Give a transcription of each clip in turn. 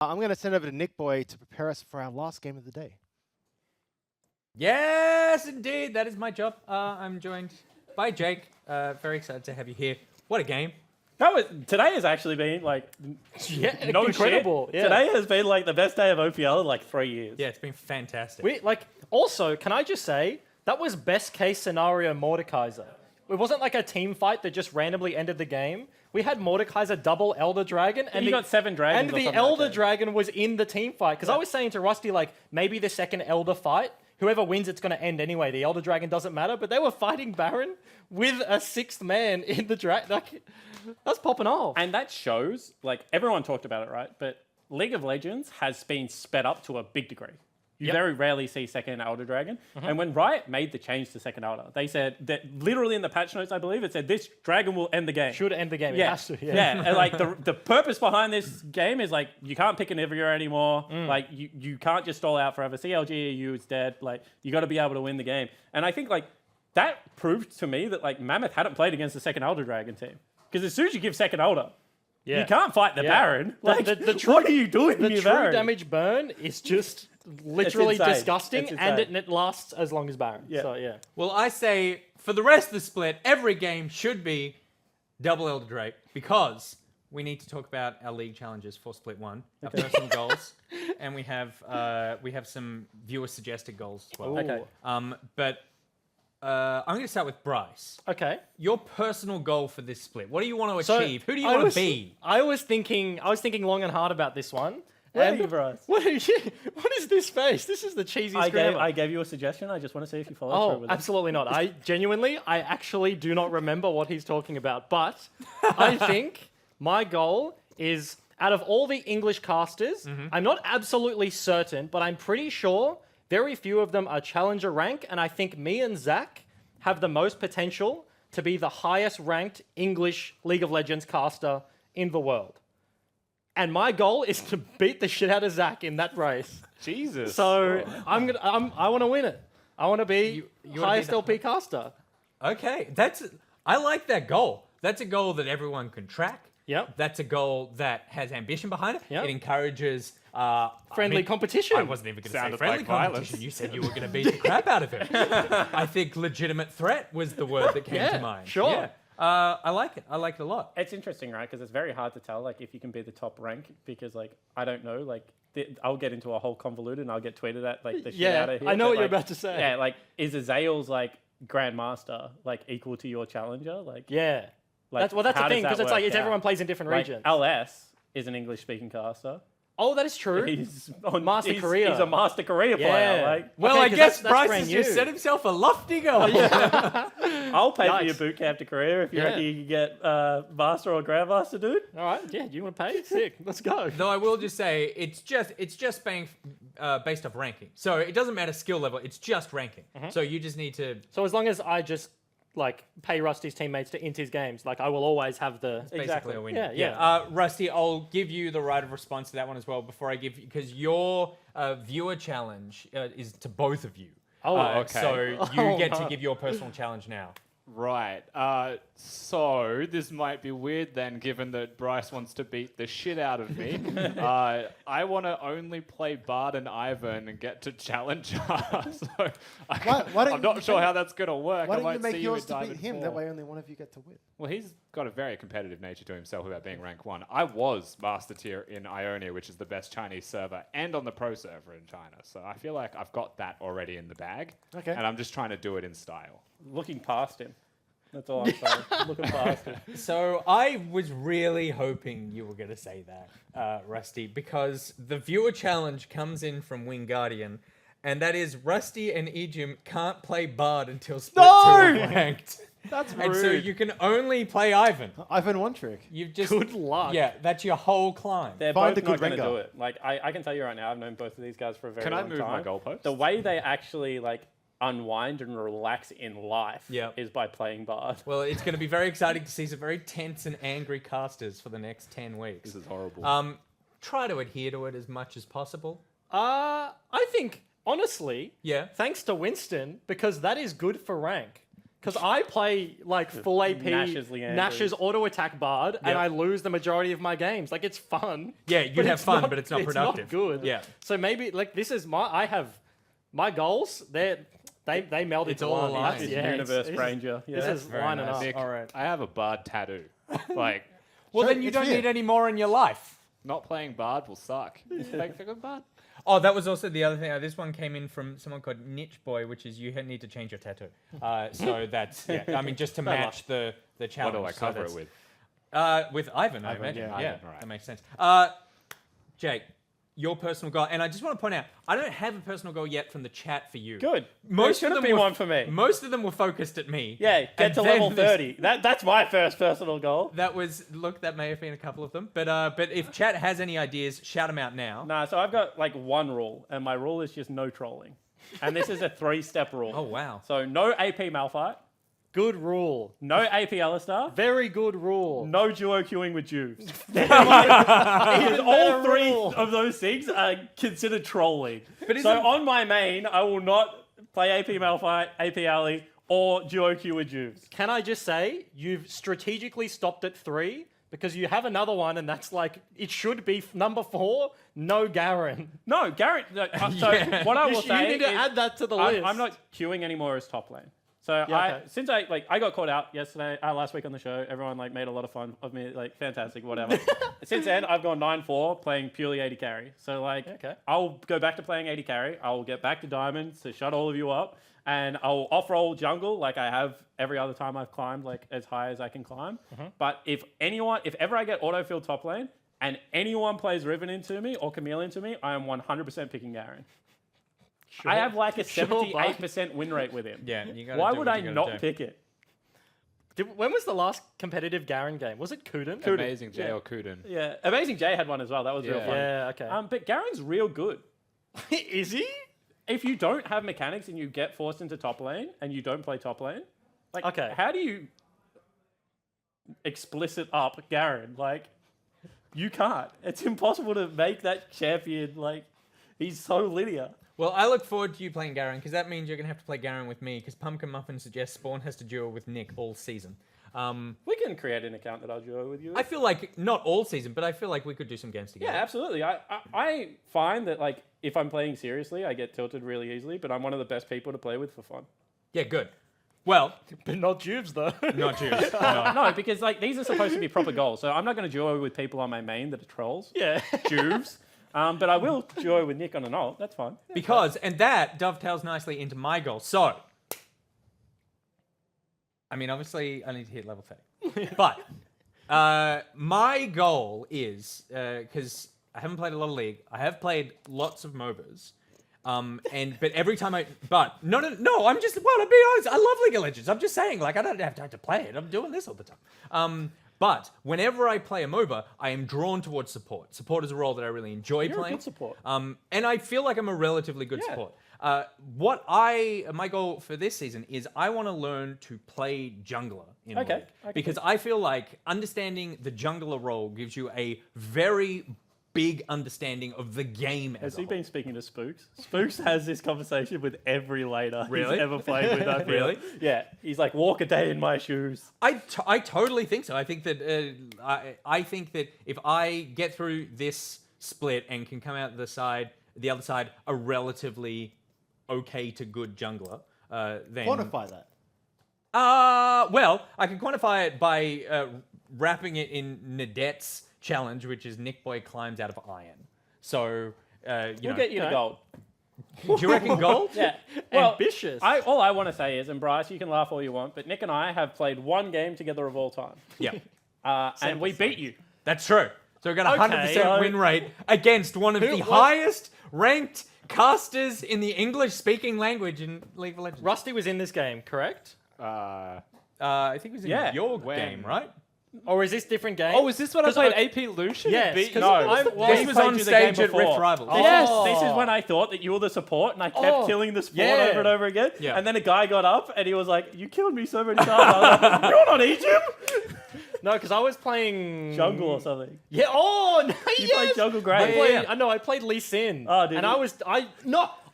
I'm going to send over to Nick Boy to prepare us for our last game of the day. Yes, indeed. That is my job. I'm joined by Jake. Very excited to have you here. What a game. Today has actually been like no incredible. Shit. Yeah. Today has been like the best day of OPL in like 3 years. Yeah, it's been fantastic. Also, can I just say that was best case scenario Mordekaiser. It wasn't like a team fight that just randomly ended the game. We had Mordekaiser double Elder Dragon, and you got 7 dragons. And the Elder Dragon was in the team fight. Because I was saying to Rusty, like, maybe the second Elder fight, whoever wins, it's going to end anyway. The Elder Dragon doesn't matter. But they were fighting Baron with a 6th man in the dragon. Like, that's popping off. And that shows, like, everyone talked about it, right? But League of Legends has been sped up to a big degree. You very rarely see second Elder Dragon. And when Riot made the change to second Elder, they said that literally in the patch notes, I believe, it said this dragon will end the game. Should end the game. Yeah. It has to. Yeah. And like the purpose behind this game is like you can't pick an Ivia anymore. Like you can't just stall out forever. CLGEU is dead. Like you got to be able to win the game. And I think like that proved to me that like Mammoth hadn't played against the second Elder Dragon team. Because as soon as you give second Elder, you can't fight the Baron. Like the true, what are you doing? The true Baron? damage burn is just literally disgusting, and it lasts as long as Baron. Yeah. So yeah. Well, I say for the rest of the split, every game should be double Elder Drake because we need to talk about our league challenges for Split 1, our personal goals, and we have some viewer suggested goals as well. Ooh. Okay. But I'm going to start with Bryce. Okay. Your personal goal for this split. What do you want to achieve? Who do you want to be? I was thinking long and hard about this one. Where are you, Bryce? What is this face? This is the cheesiest screen ever. I gave you a suggestion. I just want to see if you follow through with it. Absolutely not. I actually do not remember what he's talking about. But I think my goal is, out of all the English casters, I'm not absolutely certain, but I'm pretty sure very few of them are challenger rank, and I think me and Zach have the most potential to be the highest ranked English League of Legends caster in the world. And my goal is to beat the shit out of Zach in that race. Jesus. So I want to win it. I want to be highest LP caster. Okay, I like that goal. That's a goal that everyone can track. Yep. That's a goal that has ambition behind it. Yep. It encourages Friendly competition. I wasn't even going to say Sounded friendly like competition. violence. You said you were going to beat the crap out of him. I think legitimate threat was the word that came to mind. Sure. Yeah. I like it. I like it a lot. It's interesting, right? Because it's very hard to tell, like, if you can be the top rank, because, like, I don't know, like, I'll get into a whole convoluted and I'll get tweeted at, like, the shit out of here. I know but, what you're like, about to say. Yeah, like, is Azale's, like, Grandmaster, like, equal to your challenger? Like, Yeah. like, That's the how thing, does because that it's like work out? everyone plays in different Like, regions. LS is an English-speaking caster. Oh, that is true. He's on Master Korea. He's a Master Korea player. Like, Well, Okay, I 'cause guess that's Bryce brand has just new. set himself a lofty goal. I'll pay for Nice. your boot camp to Korea if you Yeah. reckon you can get Master or Grandmaster, dude. All right, yeah, do you want to pay? Sick, let's go. Though I will just say, it's just being based off ranking. So it doesn't matter skill level, it's just ranking. So you just need to... So as long as I just like pay Rusty's teammates to int his games, like I will always have the... Basically a win. Yeah. Rusty, I'll give you the right of response to that one as well before I give you... Because your viewer challenge is to both of you. Oh, okay. So you get to give your personal challenge now. Right. So this might be weird then, given that Bryce wants to beat the shit out of me. I want to only play Bard and Ivan and get to Challenger. So Why don't I'm not you sure make- how that's going to work. Why I don't might you make see yours in to beat Diamond him? 4. That way only one of you get to win. Well, he's got a very competitive nature to himself about being rank 1. I was Master Tier in Ionia, which is the best Chinese server, and on the pro server in China. So I feel like I've got that already in the bag. Okay. And I'm just trying to do it in style. Looking past him. That's all I'm saying. Looking past him. So I was really hoping you were going to say that, Rusty, because the viewer challenge comes in from Wing Guardian, and that is Rusty and Ejim can't play Bard until Split 2 are ranked. That's rude. And so you can only play Ivan. Ivan one trick. You've just Good luck. Yeah, that's your whole climb. They're Find both a not good going to Rengar. do it. Like, I can tell you right now, I've known both of these guys for a very Can I long move time. my goalpost? The way they actually, like, unwind and relax in life Yep. is by playing Bard. Well, it's going to be very exciting to see some very tense and angry casters for the next 10 weeks. This is horrible. Try to adhere to it as much as possible. I think, honestly, Yeah. thanks to Winston, because that is good for rank. Because I play like full AP Nash's Leanders. Nash's auto attack Bard, and Yep. I lose the majority of my games. Like it's fun. Yeah, you but have it's fun, not- but it's not productive. It's not good. Yeah. So maybe like this is my goals. They melded It's to all one. aligned. It's Yeah, Universe it's- Ranger. Yeah. This is very lining nice. up. Nick, All right. I have a bard tattoo. Like, Well, Sure, then you it's don't weird. need any more in your life. not playing bard will suck. Like, pick a bard. Oh, that was also the other thing. This one came in from someone called Niche Boy, which is you need to change your tattoo. So that's I mean, just to match the What challenge. do I So cover it that's- with? With Ivan, I imagine. yeah. Yeah, Ivan, right. that makes sense. Jake, your personal goal, and I just want to point out, I don't have a personal goal yet from the chat for you. Good. Most There of shouldn't them be were, one for me. Most of them were focused at me. Yeah, get And to then level there's- 30. That's my first personal goal. That may have been a couple of them, but if chat has any ideas, shout them out now. Nah, so I've got like one rule, and my rule is just no trolling. And this is a 3-step rule. Oh wow. So no AP Malphite, Good rule. no AP Alistar, Very good rule. no duo queuing with Juves. Because all better three rule. of those things are considered trolling. But So isn't- on my main, I will not play AP Malphite, AP Ali, or duo queue with Juves. Can I just say you've strategically stopped at 3 because you have another one, and that's like it should be number 4. No Garen. No, Garrett. No, so Yeah. what I You, will you say need to is add that to the list. I'm not queuing anymore as top lane. So Yeah, okay. since I got caught out yesterday, last week on the show, everyone like made a lot of fun of me, like fantastic, whatever. Since then, I've gone 9-4 playing purely 80 carry. So like, Okay. I'll go back to playing 80 carry. I'll get back to diamonds to shut all of you up, and I'll off-roll jungle like I have every other time I've climbed like as high as I can climb. But if ever I get autofill top lane and anyone plays Riven into me or Camille into me, I am 100% picking Garen. I have like a Sure, 78% win rate with him. Yeah, you gotta Why do would what I you gotta not do. pick it? When was the last competitive Garen game? Was it Kuden? Amazing J Yeah. or Kuden. Yeah, Amazing J had one as well. That was real Yeah. fun. Yeah, okay. But Garen's real good. Is he? If you don't have mechanics and you get forced into top lane and you don't play top lane, like, Okay. how do you explicit up Garen? Like, you can't. It's impossible to make that champion, like, he's so linear. Well, I look forward to you playing Garen, because that means you're going to have to play Garen with me, because Pumpkin Muffin suggests Spawn has to duo with Nick all season. We can create an account that I'll duo with you. I feel like, not all season, but I feel like we could do some games together. Yeah, absolutely. I find that, like, if I'm playing seriously, I get tilted really easily, but I'm one of the best people to play with for fun. Yeah, good. Well, But not Juves, though. not Jews. No. No, because, like, these are supposed to be proper goals, so I'm not going to duo with people on my main that are trolls. Yeah. Juves. But I will duo with Nick on an ult. That's fine. Because, and that dovetails nicely into my goal. So, I mean, obviously, I need to hit level 30. But my goal is, because I haven't played a lot of League, I have played lots of MOBAs. But every time I'm just, well, to be honest, I love League of Legends. I'm just saying, like, I don't have time to play it. I'm doing this all the time. But whenever I play a MOBA, I am drawn towards support. Support is a role that I really enjoy You're a playing. good support. And I feel like I'm a relatively good Yeah. support. My goal for this season is I want to learn to play jungler in Okay, League. okay. Because I feel like understanding the jungler role gives you a very big understanding of the game as Has a he whole. been speaking to Spooks? Spooks has this conversation with every laner Really? he's ever played with. I feel. Really? Yeah. He's like, walk a day in my shoes. I totally think so. I think that I think that if I get through this split and can come out the other side, a relatively okay to good jungler, then Quantify that. well, I can quantify it by wrapping it in Nadette's challenge, which is Nick Boy climbs out of iron. So We'll get you to okay. gold. do you reckon gold? Yeah. Well, Ambitious. all I want to say is, and Bryce, you can laugh all you want, but Nick and I have played one game together of all time. Yeah, And we beat you. that's true. So we got a 100% so- win rate against one of the what? highest ranked casters in the English-speaking language in League of Legends. Rusty was in this game, correct? I think it was in Yeah. your When? game, right? Or is this different game? Oh, is this when I 'Cause played I- AP Lucian? Yes, and beat 'cause you? I'm- No, well, This we was played on you the game stage at before. Rift Rivals. This, Oh. this is when I thought that you were the support, and I kept Oh. killing the support Yeah. over and over again. Yeah. And then a guy got up, and he was like, "You killed me so many times." I was like, "You're not Egypt." No, because I was playing Jungle or something. Yeah. Oh, no, You yes. played Jungle I Grey. played. yeah. I know. I played Lee Sin. Oh, did and you?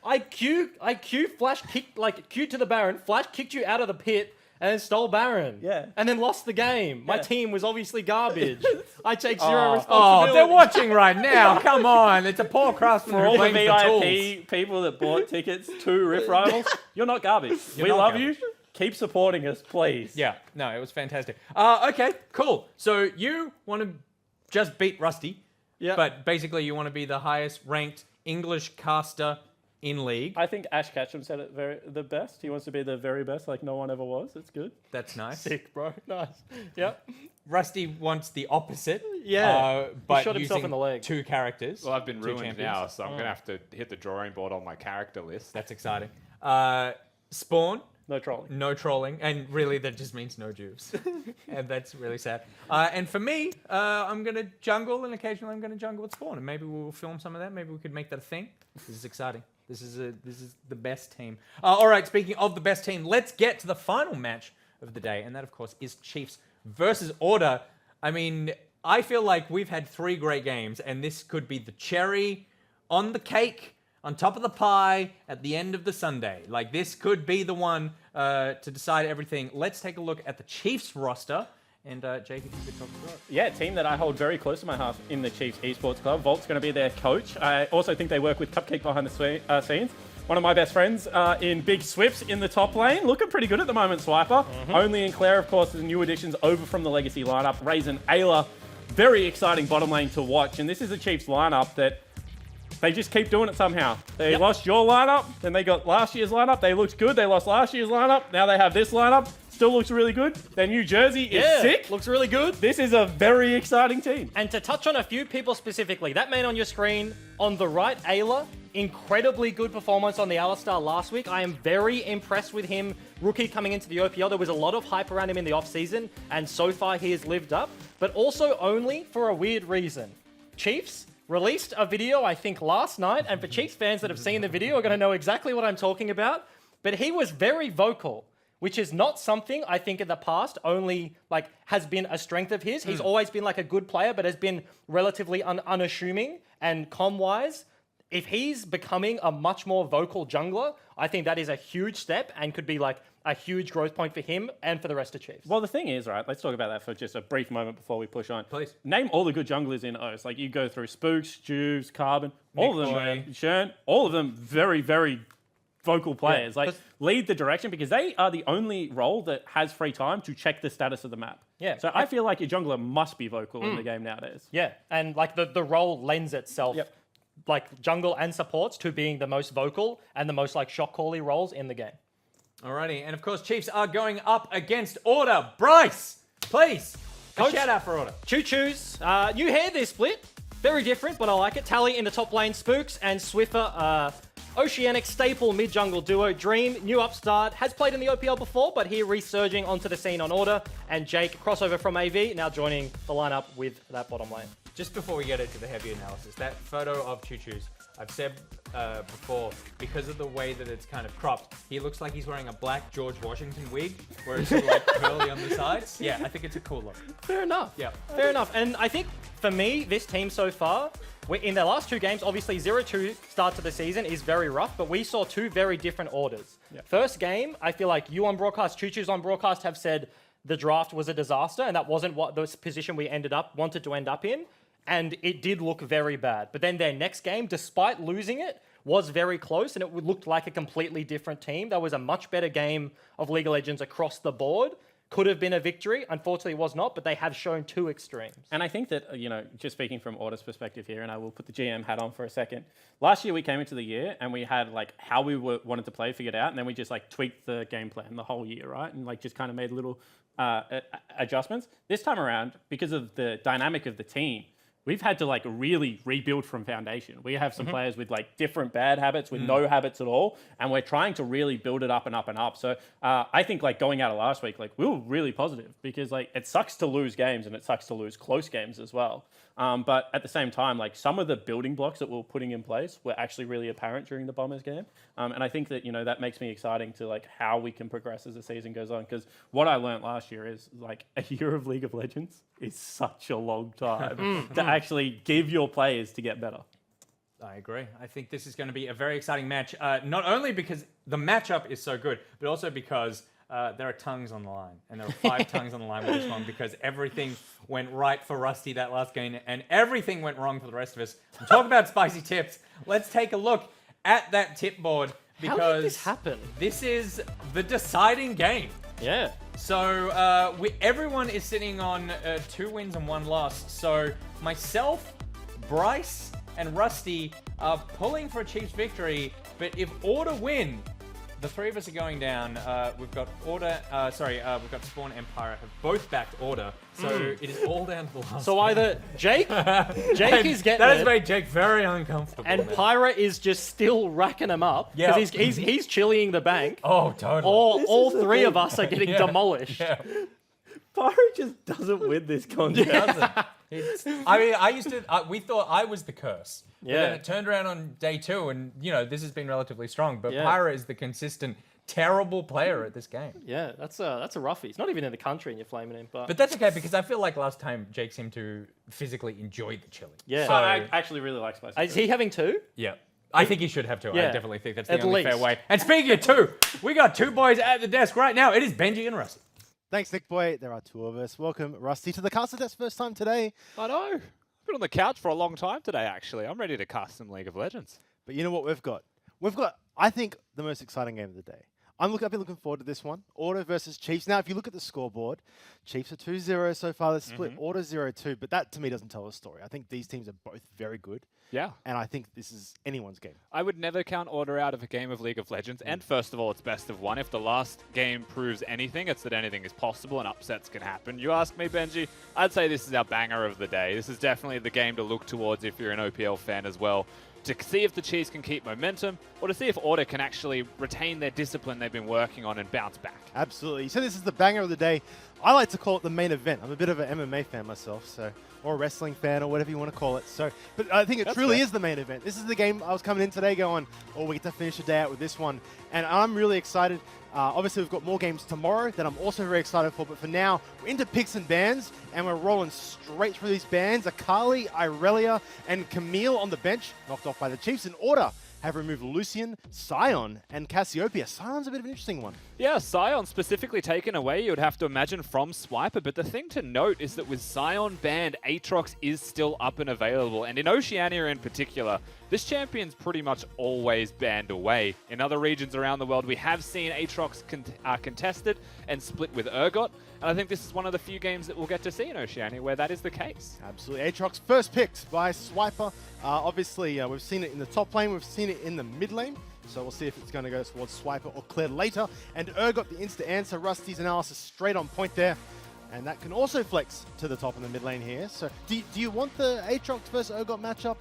I Q flash kicked Q to the Baron, flash kicked you out of the pit, and then stole Baron. Yeah. And then lost the game. My Yeah. team was obviously garbage. I take zero Oh, responsibility. they're watching right now. Come on. It's a poor craftsman For who all the blames the tools. VIP people that bought tickets to Rift Rivals, you're not garbage. We not love garbage. you. Keep supporting us, please. Yeah, no, it was fantastic. Okay, cool. So you want to just beat Rusty, Yeah. but basically you want to be the highest ranked English caster in League. I think Ash Ketchum said it the best. He wants to be the very best, like no one ever was. It's good. That's nice. Sick, bro. Nice. Yep. Rusty wants the opposite. Yeah. But shot himself using in the leg. 2 characters. Well, I've been two ruined champions. now, so I'm going to have to hit the drawing board on my character list. That's exciting. Spawn, No trolling. no trolling, and really that just means no Jews. And that's really sad. And for me, I'm going to jungle, and occasionally I'm going to jungle with Spawn, and maybe we'll film some of that. Maybe we could make that a thing. This is exciting. This is the best team. All right, speaking of the best team, let's get to the final match of the day, and that, of course, is Chiefs versus Order. I mean, I feel like we've had 3 great games, and this could be the cherry on the cake, on top of the pie, at the end of the sundae. Like, this could be the one to decide everything. Let's take a look at the Chiefs roster. And Jake, if you could talk through it. Yeah, a team that I hold very close to my heart in the Chiefs Esports Club. Volt's going to be their coach. I also think they work with Cupcake behind the scenes. One of my best friends in Big Swips in the top lane. Looking pretty good at the moment, Swiper. Only and Claire, of course, the new additions over from the Legacy lineup. Raisin, Ayla, very exciting bottom lane to watch. And this is a Chiefs lineup that they just keep doing it somehow. They lost your lineup, then they got last year's lineup. They looked good. They lost last year's lineup. Now they have this lineup. Still looks really good. Their New Jersey is sick. Looks really good. This is a very exciting team. And to touch on a few people specifically, that man on your screen on the right, Ayla, incredibly good performance on the Alistar last week. I am very impressed with him. Rookie coming into the OPL. There was a lot of hype around him in the offseason, and so far he has lived up, but also only for a weird reason. Chiefs released a video, I think, last night, and for Chiefs fans that have seen the video are going to know exactly what I'm talking about, but he was very vocal, which is not something I think in the past only like has been a strength of his. He's always been like a good player, but has been relatively unassuming and comm-wise. If he's becoming a much more vocal jungler, I think that is a huge step and could be like a huge growth point for him and for the rest of Chiefs. Well, the thing is, right, let's talk about that for just a brief moment before we push on. Please. Name all the good junglers in O's. Like, you go through Spooks, Juves, Carbon, all of them, Boy. Shern, all of them very, very vocal players. Yeah, like, lead the direction because they are the only role that has free time to check the status of the map. Yeah. So I feel like your jungler must be vocal in the game nowadays. Yeah, and like the role lends itself, Yep. like jungle and supports, to being the most vocal and the most like shot cally roles in the game. Alrighty, and of course, Chiefs are going up against Order. Bryce, please, a Coach. shout out for Order. Choo-choos, new hair this split, very different, but I like it. Tally in the top lane, Spooks and Swiffer, Oceanic staple mid-jungle duo. Dream, new upstart, has played in the OPL before, but here resurging onto the scene on Order. And Jake, crossover from AV, now joining the lineup with that bottom lane. Just before we get into the heavy analysis, that photo of Choo Choo's, I've said before, because of the way that it's kind of cropped, he looks like he's wearing a black George Washington wig, where it's sort of like curly on the sides. Yeah, I think it's a cool look. Fair enough. Yeah. Fair enough. And I think for me, this team so far, in their last 2 games, obviously 0-2 start to the season is very rough, but we saw 2 very different orders. Yeah. First game, I feel like you on broadcast, Choo-Choo's on broadcast have said the draft was a disaster, and that wasn't what the position we wanted to end up in. And it did look very bad. But then their next game, despite losing it, was very close, and it looked like a completely different team. That was a much better game of League of Legends across the board. Could have been a victory. Unfortunately, it was not, but they have shown 2 extremes. And I think that, just speaking from Order's perspective here, and I will put the GM hat on for a second. Last year, we came into the year and we had like how we wanted to play figured out, and then we just like tweaked the game plan the whole year, right? And like just kind of made little adjustments. This time around, because of the dynamic of the team, we've had to like really rebuild from foundation. We have some players with like different bad habits, with no habits at all, and we're trying to really build it up and up and up. So I think like going out of last week, like we were really positive because like it sucks to lose games and it sucks to lose close games as well. But at the same time, like some of the building blocks that we're putting in place were actually really apparent during the Bombers game. And I think that, that makes me exciting to like how we can progress as the season goes on. Because what I learned last year is like a year of League of Legends is such a long time to actually give your players to get better. I agree. I think this is going to be a very exciting match, not only because the matchup is so good, but also because there are tongues on the line, and there are 5 tongues on the line with this one because everything went right for Rusty that last game, and everything went wrong for the rest of us. I'm talking about spicy tips. Let's take a look at that tip board because How did this happen? this is the deciding game. Yeah. So everyone is sitting on 2 wins and 1 loss. So myself, Bryce, and Rusty are pulling for a Chiefs victory. But if Order win, the 3 of us are going down. We've got Order. We've got Spawn and Pirate have both backed Order. So it is all down to the last. So either Jake is getting that has it, made Jake very uncomfortable. and Pirate is just still racking them up Yeah. because he's chillying the bank. oh, totally. Or This all is the 3 of thing. us are getting demolished. Pirate just doesn't win this contest. I mean, we thought I was the curse. But Yeah. then it turned around on day 2, and, this has been relatively strong. But Yeah. Pyra is the consistent, terrible player at this game. Yeah, that's a roughie. He's not even in the country and you're flaming him. But But that's okay, because I feel like last time Jake seemed to physically enjoy the chili. yeah. So, I actually really like spicy. Is he having 2? yeah. I think he should have to. I Yeah. definitely think that's the At only fair least. way. And speaking of 2, we got 2 boys at the desk right now. It is Benji and Rusty. Thanks, Nick Boy. There are 2 of us. Welcome, Rusty, to the caster desk first time today. I know. I've been on the couch for a long time today, actually. I'm ready to cast some League of Legends. But you know what we've got? We've got, I think, the most exciting game of the day. I've been looking forward to this one. Order versus Chiefs. Now, if you look at the scoreboard, Chiefs are 2-0 so far. The split. Order 0-2. But that, to me, doesn't tell a story. I think these teams are both very good. Yeah. And I think this is anyone's game. I would never count Order out of a game of League of Legends. And first of all, it's best of 1. If the last game proves anything, it's that anything is possible and upsets can happen. You ask me, Benji, I'd say this is our banger of the day. This is definitely the game to look towards if you're an OPL fan as well, to see if the Chiefs can keep momentum or to see if Order can actually retain their discipline they've been working on and bounce back. Absolutely. So this is the banger of the day. I like to call it the main event. I'm a bit of an MMA fan myself, or a wrestling fan, or whatever you want to call it. But I think it truly is the main event. This is the game I was coming in today going, we get to finish the day out with this one. And I'm really excited. Obviously, we've got more games tomorrow that I'm also very excited for. But for now, we're into picks and bans, and we're rolling straight through these bans. Akali, Irelia, and Camille on the bench, knocked off by the Chiefs. In order, have removed Lucian, Sion, and Cassiopeia. Sion's a bit of an interesting one. Yeah, Sion specifically taken away, you would have to imagine, from Swiper. But the thing to note is that with Sion banned, Aatrox is still up and available. And in Oceania in particular, this champion's pretty much always banned away. In other regions around the world, we have seen Aatrox contested and split with Urgot. And I think this is one of the few games that we'll get to see in Oceania where that is the case. Absolutely. Aatrox first picked by Swiper. Obviously, we've seen it in the top lane. We've seen it in the mid lane. So we'll see if it's going to go towards Swiper or Claire later. And Urgot, the instant answer. Rusty's analysis straight on point there. And that can also flex to the top in the mid lane here. So do you want the Aatrox versus Urgot matchup?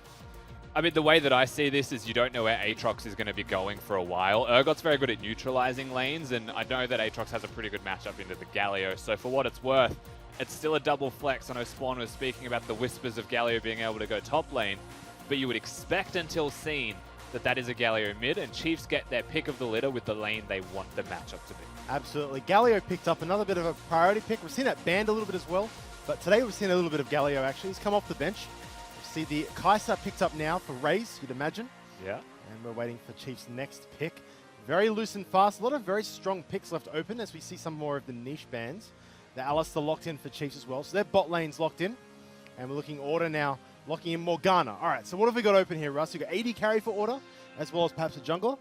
I mean, the way that I see this is you don't know where Aatrox is going to be going for a while. Urgot's very good at neutralizing lanes, and I know that Aatrox has a pretty good matchup into the Galio. So for what it's worth, it's still a double flex. I know Spawn was speaking about the whispers of Galio being able to go top lane, but you would expect until seen that that is a Galio mid, and Chiefs get their pick of the litter with the lane they want the matchup to be. Absolutely. Galio picked up another bit of a priority pick. We've seen that banned a little bit as well, but today we've seen a little bit of Galio actually. He's come off the bench. We see the Kai'Sa picked up now for Raze, you'd imagine. Yeah. And we're waiting for Chiefs' next pick. Very loose and fast. A lot of very strong picks left open as we see some more of the niche bans. The Alistair locked in for Chiefs as well. So their bot lane's locked in. And we're looking Order now, locking in Morgana. All right, so what have we got open here, Russ? We've got AD carry for Order, as well as perhaps a jungler.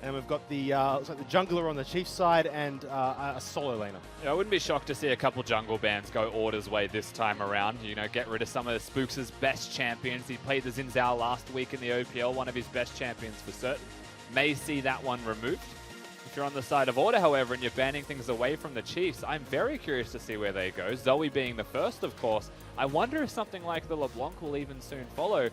And we've got the looks like the jungler on the Chiefs side and a solo laner. Yeah, I wouldn't be shocked to see a couple jungle bans go Order's way this time around. You know, get rid of some of the Spooks' best champions. He played the Xin Zhao last week in the OPL, one of his best champions for certain. May see that one removed. If you're on the side of Order, however, and you're banning things away from the Chiefs, I'm very curious to see where they go. Zoe being the first, of course. I wonder if something like the LeBlanc will even soon follow.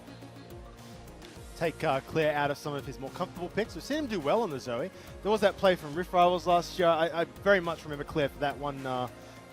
Take Claire out of some of his more comfortable picks. We've seen him do well on the Zoe. There was that play from Rift Rivals last year. I very much remember Claire for that one.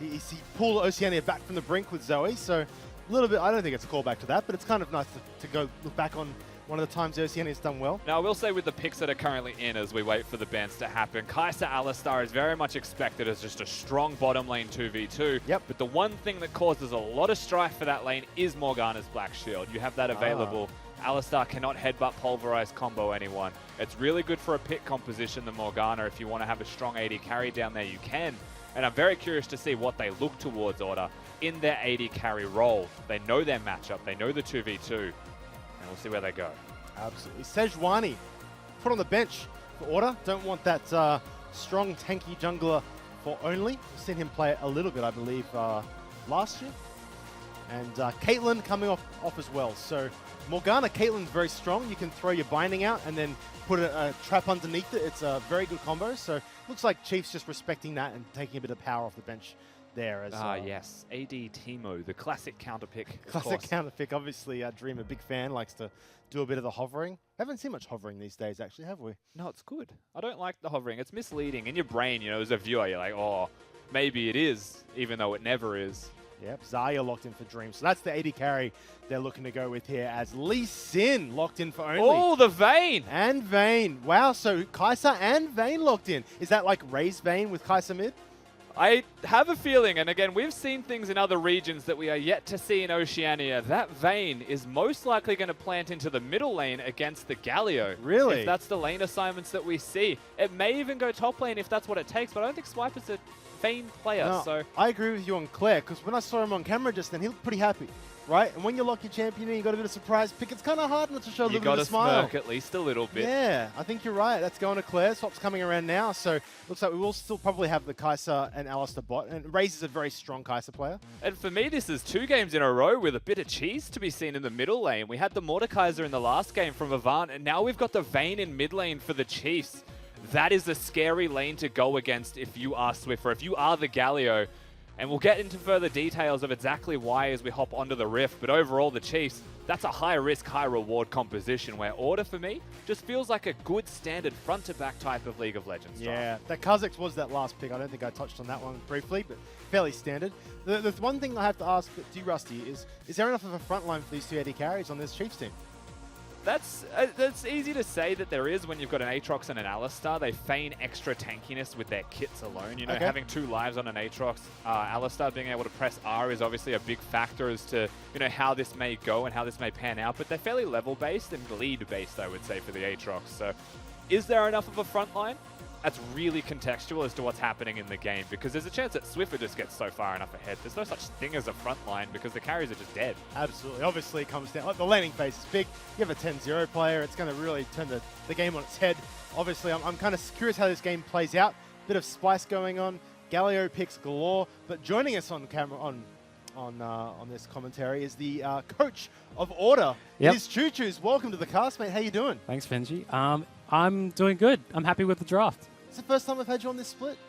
He pulled Oceania back from the brink with Zoe. So a little bit, I don't think it's a callback to that, but it's kind of nice to go look back on one of the times Oceania's done well. Now, I will say with the picks that are currently in as we wait for the bans to happen, Kai'Sa Alistar is very much expected as just a strong bottom lane 2v2. Yep. But the one thing that causes a lot of strife for that lane is Morgana's Black Shield. You have that available Alistar cannot headbutt pulverize combo anyone. It's really good for a pick composition, the Morgana. If you want to have a strong AD carry down there, you can. And I'm very curious to see what they look towards Order in their AD carry role. They know their matchup. They know the 2v2. And we'll see where they go. Absolutely. Sejuani put on the bench for Order. Don't want that strong, tanky jungler for only. We've seen him play it a little bit, I believe, last year. And Caitlyn coming off as well. So Morgana, Caitlyn's very strong. You can throw your binding out and then put a trap underneath it. It's a very good combo. So looks like Chiefs just respecting that and taking a bit of power off the bench there. As Yes. AD Teemo, the classic counter pick. classic counter pick. Obviously, Dream, a big fan, likes to do a bit of the hovering. Haven't seen much hovering these days, actually, have we? No, it's good. I don't like the hovering. It's misleading. In your brain, you know, as a viewer, you're like, oh, maybe it is, even though it never is. Yep, Zarya locked in for Dream. So that's the AD carry they're looking to go with here as Lee Sin locked in for only. Oh, the Vayne! And Vayne. Wow, so Kai'Sa and Vayne locked in. Is that like Ray's Vayne with Kai'Sa mid? I have a feeling, and again, we've seen things in other regions that we are yet to see in Oceania. That Vayne is most likely going to plant into the middle lane against the Galio. Really? If that's the lane assignments that we see. It may even go top lane if that's what it takes, but I don't think Swiper's a Vayne player, No, so... I agree with you on Claire, because when I saw him on camera just then, he looked pretty happy, right? And when you lock your champion in, you got a bit of surprise pick, it's kind of hard not to show a You little bit of got a to smile. smirk at least a little bit. Yeah, I think you're right. That's going to Claire. Swap's coming around now, so looks like we will still probably have the Kai'Sa and Alistar bot. And Raze is a very strong Kai'Sa player. And for me, this is 2 games in a row with a bit of cheese to be seen in the middle lane. We had the Mordekaiser in the last game from Avant, and now we've got the Vayne in mid lane for the Chiefs. That is a scary lane to go against if you are Swiffer, if you are the Galio. And we'll get into further details of exactly why as we hop onto the Rift. But overall, the Chiefs, that's a high-risk, high-reward composition where Order, for me, just feels like a good standard front-to-back type of League of Legends style. Yeah, that Kha'Zix was that last pick. I don't think I touched on that one briefly, but fairly standard. The one thing I have to ask to you, Rusty, is there enough of a front line for these 2 AD carries on this Chiefs team? That's easy to say that there is when you've got an Aatrox and an Alistar. They feign extra tankiness with their kits alone. You know, Okay. having 2 lives on an Aatrox, Alistar being able to press R is obviously a big factor as to, you know, how this may go and how this may pan out. But they're fairly level-based and lead-based, I would say, for the Aatrox. So is there enough of a front line? That's really contextual as to what's happening in the game, because there's a chance that Swiffer just gets so far enough ahead. There's no such thing as a front line because the carries are just dead. Absolutely. Obviously, it comes down. Like, the laning phase is big. You have a 10-0 player. It's going to really turn the game on its head. Obviously, I'm kind of curious how this game plays out. Bit of spice going on. Galio picks galore. But joining us on camera on this commentary is the coach of Order. Yep. It is Choo Choo's. Welcome to the cast, mate. How you doing? Thanks, Benji. I'm doing good. I'm happy with the draft. It's the first time I've had you on this split.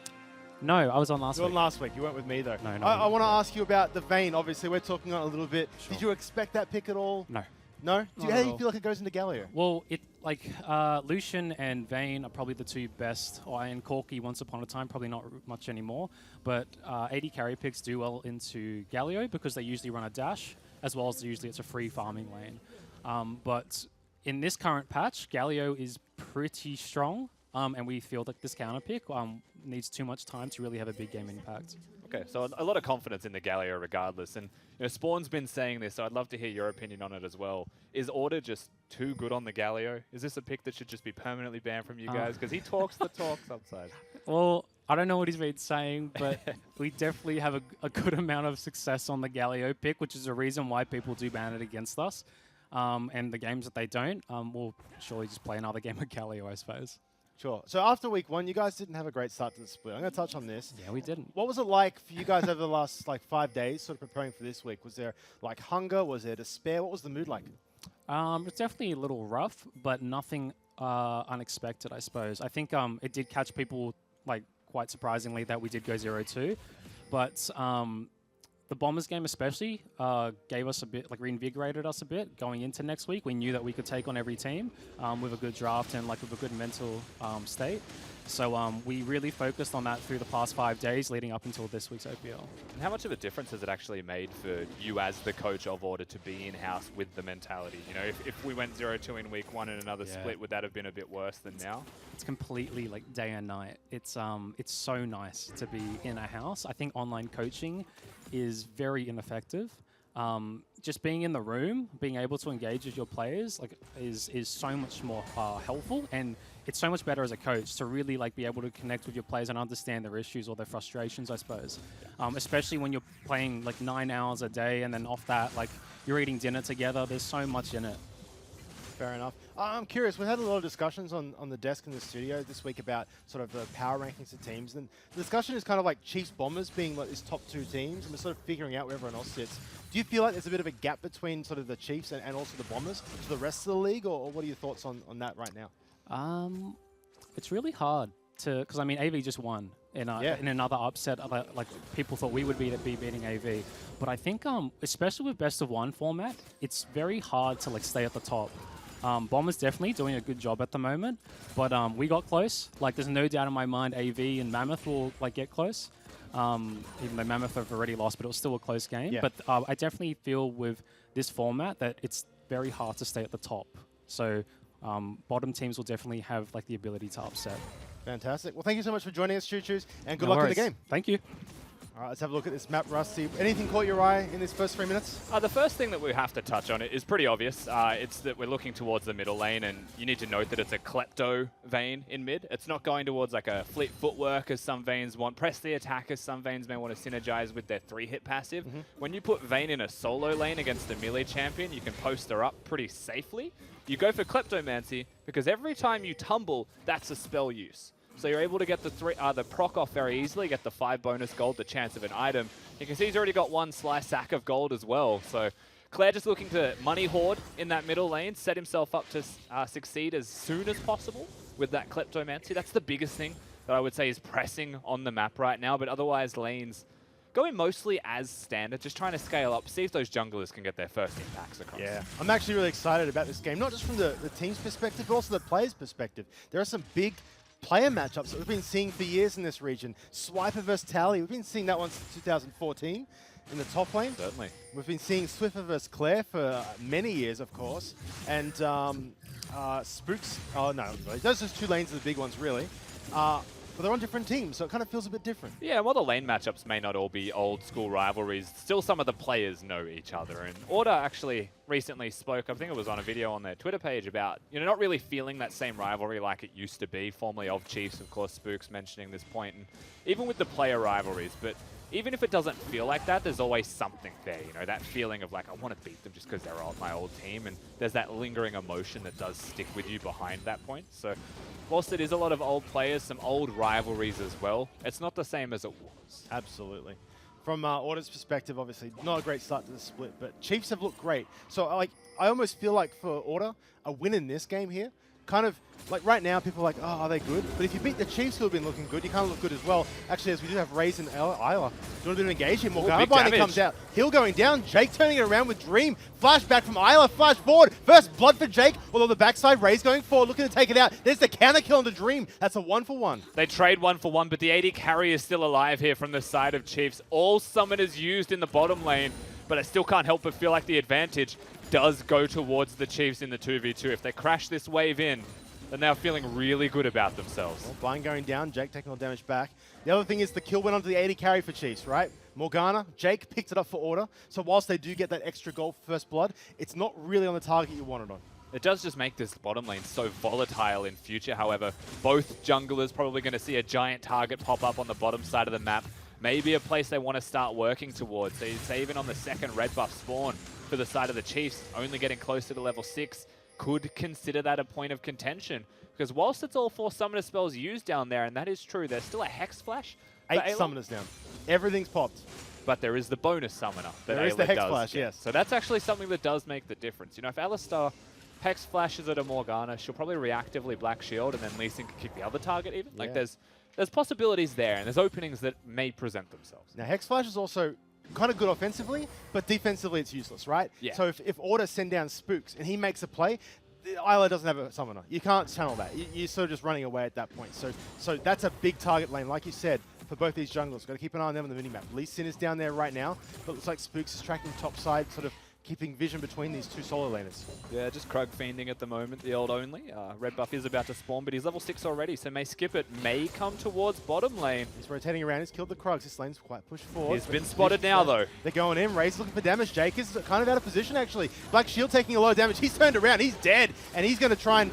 No, I was on last You were week. on last week. You weren't with me, though. No, no, I want to no. ask you about the Vayne. Obviously, we're talking on it a little bit. Sure. Did you expect that pick at all? No. No? Not How at do you all. feel like it goes into Galio? Well, Lucian and Vayne are probably the 2 best, and Corki once upon a time, probably not much anymore. But AD carry picks do well into Galio because they usually run a dash, as well as usually it's a free farming lane. But in this current patch, Galio is pretty strong. And we feel that this counter pick needs too much time to really have a big game impact. Okay, so a lot of confidence in the Galio regardless. And you know, Spawn's been saying this, so I'd love to hear your opinion on it as well. Is Order just too good on the Galio? Is this a pick that should just be permanently banned from you guys? Because he talks the talk sometimes. Well, I don't know what he's been saying, but we definitely have a good amount of success on the Galio pick, which is a reason why people do ban it against us. And the games that they don't, we'll surely just play another game of Galio, I suppose. Sure. So after week 1, you guys didn't have a great start to the split. I'm going to touch on this. Yeah, we didn't. What was it like for you guys over the last 5 days, sort of preparing for this week? Was there hunger? Was there despair? What was the mood like? It's definitely a little rough, but nothing unexpected, I suppose. I think it did catch people quite surprisingly that we did go 0-2, but the Bombers game especially gave us a bit, reinvigorated us a bit going into next week. We knew that we could take on every team with a good draft and with a good mental state. So we really focused on that through the past 5 days leading up until this week's OPL. And how much of a difference has it actually made for you as the coach of Order to be in-house with the mentality? You know, if we went 0-2 in week 1 and another split, would that have been a bit worse than now? It's completely day and night. It's so nice to be in a house. I think online coaching is very ineffective. just being in the room, being able to engage with your players, like is so much more helpful, and it's so much better as a coach to really like be able to connect with your players and understand their issues or their frustrations, I suppose. Especially when you're playing like 9 hours a day, and then off that, like you're eating dinner together. There's so much in it. Fair enough. I'm curious, we had a lot of discussions on the desk in the studio this week about sort of the power rankings of teams, and the discussion is kind of like Chiefs Bombers being like these top 2 teams, and we're sort of figuring out where everyone else sits. Do you feel like there's a bit of a gap between sort of the Chiefs and also the Bombers to the rest of the league, or what are your thoughts on that right now? It's really hard to, because I mean AV just won in another upset. Like people thought we would be beating AV, but I think especially with best of 1 format, it's very hard to like stay at the top. Bombers definitely doing a good job at the moment, but we got close. Like there's no doubt in my mind AV and Mammoth will like get close. Even though Mammoth have already lost, but it was still a close game. Yeah. But I definitely feel with this format that it's very hard to stay at the top. So bottom teams will definitely have like the ability to upset. Fantastic. Well, thank you so much for joining us, Choo Choos, and good No luck in the worries. game. Thank you. All right, let's have a look at this map, Rusty. Anything caught your eye in this first 3 minutes? The first thing that we have to touch on is pretty obvious. It's that we're looking towards the middle lane, and you need to note that it's a klepto vane in mid. It's not going towards like a fleet footwork as some vanes want, press the attack as some vanes may want to synergize with their 3-hit passive. When you put Vayne in a solo lane against a melee champion, you can post her up pretty safely. You go for Kleptomancy because every time you tumble, that's a spell use. So you're able to get the proc off very easily, get the 5 bonus gold, the chance of an item. You can see he's already got 1 slice sack of gold as well. So Claire just looking to money hoard in that middle lane, set himself up to succeed as soon as possible with that Kleptomancy. That's the biggest thing that I would say is pressing on the map right now, but otherwise lanes going mostly as standard, just trying to scale up, see if those junglers can get their first impacts across. Yeah, I'm actually really excited about this game, not just from the team's perspective, but also the players' perspective. There are some big player matchups that we've been seeing for years in this region. Swiper versus Tally, we've been seeing that one since 2014 in the top lane. Certainly. We've been seeing Swiffer versus Claire for many years, of course. And Spooks, oh no, those are 2 lanes are the big ones, really. But they're on different teams, so it kind of feels a bit different. Yeah, while the lane matchups may not all be old school rivalries, still some of the players know each other. And Order actually recently spoke, I think it was on a video on their Twitter page, about not really feeling that same rivalry like it used to be, formerly of Chiefs, of course, Spooks mentioning this point. And even with the player rivalries, but even if it doesn't feel like that, there's always something there, that feeling of like, I want to beat them just because they're my old team, and there's that lingering emotion that does stick with you behind that point. So whilst it is a lot of old players, some old rivalries as well, it's not the same as it was. Absolutely. From Order's perspective, obviously, not a great start to the split, but Chiefs have looked great. So I almost feel like for Order, a win in this game here, kind of, like right now, people are like, oh, are they good? But if you beat the Chiefs who have been looking good, you kind of look good as well. Actually, as we do have Raze and Isla. Do you want a bit of engage here? Morgana finally comes out. Hill going down. Jake turning it around with Dream. Flash back from Isla. Flash forward. First blood for Jake. Although the backside, Raze going forward, looking to take it out. There's the counter kill on the Dream. That's a 1-for-1. They trade 1-for-1, but the AD carry is still alive here from the side of Chiefs. All summoners used in the bottom lane, but I still can't help but feel like the advantage does go towards the Chiefs in the 2v2. If they crash this wave in, they're now feeling really good about themselves. Well, Blind going down, Jake taking all damage back. The other thing is the kill went onto the AD carry for Chiefs, right? Morgana, Jake picked it up for Order. So whilst they do get that extra gold for first blood, it's not really on the target you want it on. It does just make this bottom lane so volatile in future. However, both junglers probably going to see a giant target pop up on the bottom side of the map. Maybe a place they want to start working towards. So you'd say even on the second red buff spawn for the side of the Chiefs, only getting closer to level 6, could consider that a point of contention. Because whilst it's all 4 summoner spells used down there, and that is true, there's still a Hex Flash. 8 summoners down. Everything's popped. But there is the bonus summoner that there is the Ayla Hex does Flash, get. yes. So that's actually something that does make the difference. If Alistar Hex Flashes at a Morgana, she'll probably reactively Black Shield, and then Lee Sin can kick the other target even. Like there's possibilities there, and there's openings that may present themselves. Now, Hex Flash is also kind of good offensively, but defensively it's useless, right? Yeah. So if Order send down Spooks and he makes a play, Isla doesn't have a summoner. You can't channel that. You're sort of just running away at that point. So that's a big target lane, like you said, for both these junglers. Got to keep an eye on them on the minimap. Lee Sin is down there right now, but it looks like Spooks is tracking top side, sort of keeping vision between these two solo laners. Yeah, just Krug fiending at the moment, the old only. Red buff is about to spawn, but he's level 6 already, so may skip it. May come towards bottom lane. He's rotating around. He's killed the Krugs. This lane's quite pushed forward. He's been spotted now, though. They're going in. Ray's looking for damage. Jake is kind of out of position, actually. Black Shield taking a lot of damage. He's turned around. He's dead. And he's going to try and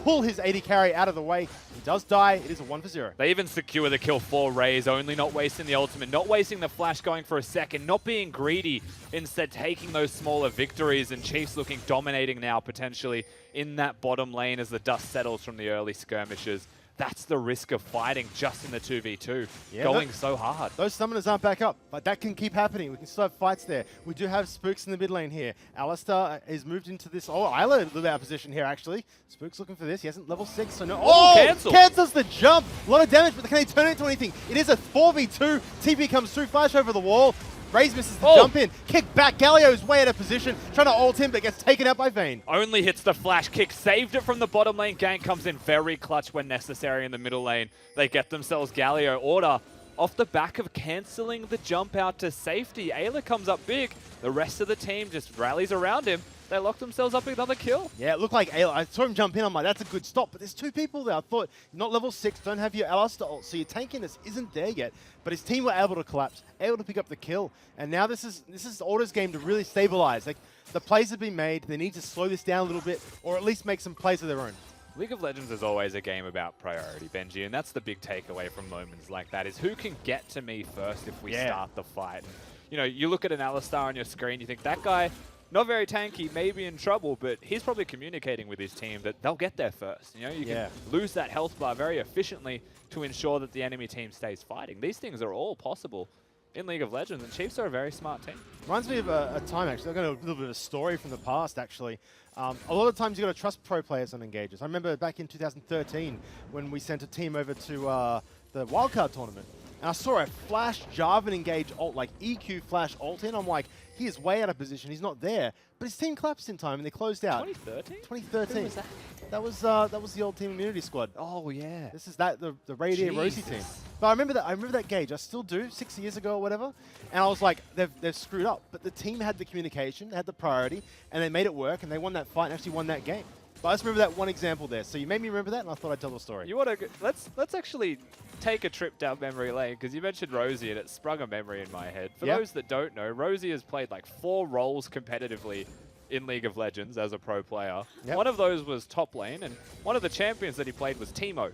pull his 80 carry out of the way. He does die. It is a 1-for-0. They even secure the kill for Raze, only not wasting the ultimate, not wasting the flash going for a second, not being greedy, instead taking those smaller victories, and Chiefs looking dominating now potentially in that bottom lane as the dust settles from the early skirmishes. That's the risk of fighting just in the 2v2, going so hard. Those summoners aren't back up, but that can keep happening. We can still have fights there. We do have Spooks in the mid lane here. Alistar is moved into this. Oh, Isla a little out of position here, actually. Spooks looking for this. He hasn't level 6, so no. Oh, cancel. Cancels the jump. A lot of damage, but can he turn it into anything? It is a 4v2. TP comes through, flash over the wall. Raze misses the jump in. Kick back. Galio's way out of position, trying to ult him, but gets taken out by Vayne. Only hits the flash kick, saved it from the bottom lane. Gank comes in very clutch when necessary in the middle lane. They get themselves Galio order off the back of cancelling the jump out to safety. Ayla comes up big. The rest of the team just rallies around him. They lock themselves up with another kill. Yeah, it looked like Ayla. I saw him jump in. I'm like, that's a good stop. But there's two people there. I thought, you're not level 6, don't have your Alistar ult, so your tankiness isn't there yet. But his team were able to collapse, able to pick up the kill. And now this is Order's game to really stabilize. Like, the plays have been made. They need to slow this down a little bit, or at least make some plays of their own. League of Legends is always a game about priority, Benji, and that's the big takeaway from moments like that, is who can get to me first if we start the fight. And, you know, you look at an Alistar on your screen, you think, that guy, not very tanky, may be in trouble, but he's probably communicating with his team that they'll get there first. You know, you can lose that health bar very efficiently to ensure that the enemy team stays fighting. These things are all possible in League of Legends, and Chiefs are a very smart team. Reminds me of a time, actually. I've got a little bit of a story from the past, actually. A lot of times you've got to trust pro players on engages. I remember back in 2013 when we sent a team over to the wildcard tournament, and I saw a flash Jarvan engage ult, like EQ flash ult in. I'm like, he is way out of position. He's not there. But his team collapsed in time and they closed out. 2013? 2013. Who was that? That was the old Team Immunity squad. Oh, yeah. This is the Radiant Rosie team. But I remember that gauge. I still do, 6 years ago or whatever. And I was like, they've screwed up. But the team had the communication, they had the priority, and they made it work, and they won that fight and actually won that game. But I just remember that one example there. So you made me remember that, and I thought I'd tell the story. You want to let's actually take a trip down memory lane, because you mentioned Rosie, and it sprung a memory in my head. For those that don't know, Rosie has played like 4 roles competitively in League of Legends as a pro player. One of those was top lane, and one of the champions that he played was Teemo.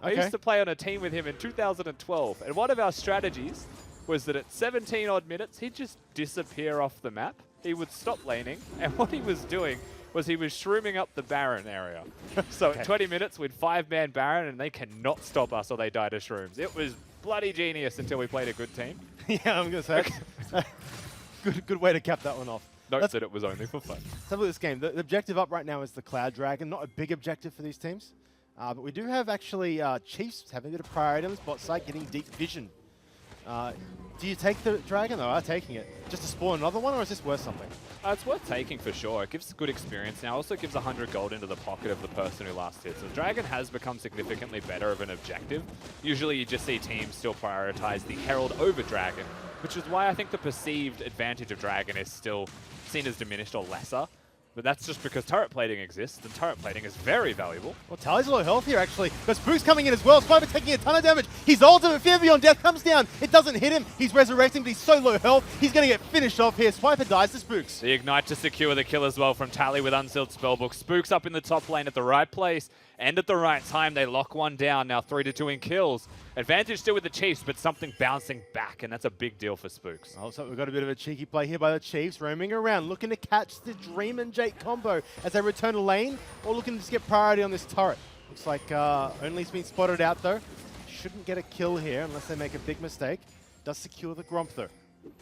I used to play on a team with him in 2012, and one of our strategies was that at 17 odd minutes, he'd just disappear off the map. He would stop laning, and what he was doing was he was shrooming up the Baron area. So at 20 minutes, we'd 5-man Baron, and they cannot stop us or they die to shrooms. It was bloody genius until we played a good team. Yeah, I'm going to say. Good way to cap that one off. Note that it was only for fun. Let's have a look at this game. The objective up right now is the Cloud Dragon. Not a big objective for these teams. But we do have actually Chiefs having a bit of priority on this bot side, getting deep vision. Do you take the Dragon? No, I'm taking it. Just to spawn another one, or is this worth something? It's worth taking for sure. It gives good experience now. Also gives 100 gold into the pocket of the person who last hit. So Dragon has become significantly better of an objective. Usually you just see teams still prioritize the Herald over Dragon, which is why I think the perceived advantage of Dragon is still seen as diminished or lesser. But that's just because turret plating exists, and turret plating is very valuable. Well, Tally's a low health here, actually. But Spook's coming in as well. Swiper taking a ton of damage. His ultimate Fear Beyond Death comes down. It doesn't hit him. He's resurrecting, but he's so low health. He's going to get finished off here. Swiper dies to Spooks. The Ignite to secure the kill as well from Tally with Unsealed Spellbook. Spooks up in the top lane at the right place and at the right time. They lock one down, now 3-2 in kills. Advantage still with the Chiefs, but something bouncing back, and that's a big deal for Spooks. Oh, so we've got a bit of a cheeky play here by the Chiefs, roaming around, looking to catch the Dream and Jake combo as they return to lane, or looking to just get priority on this turret. Looks like Only's been spotted out, though. Shouldn't get a kill here unless they make a big mistake. Does secure the Gromp, though.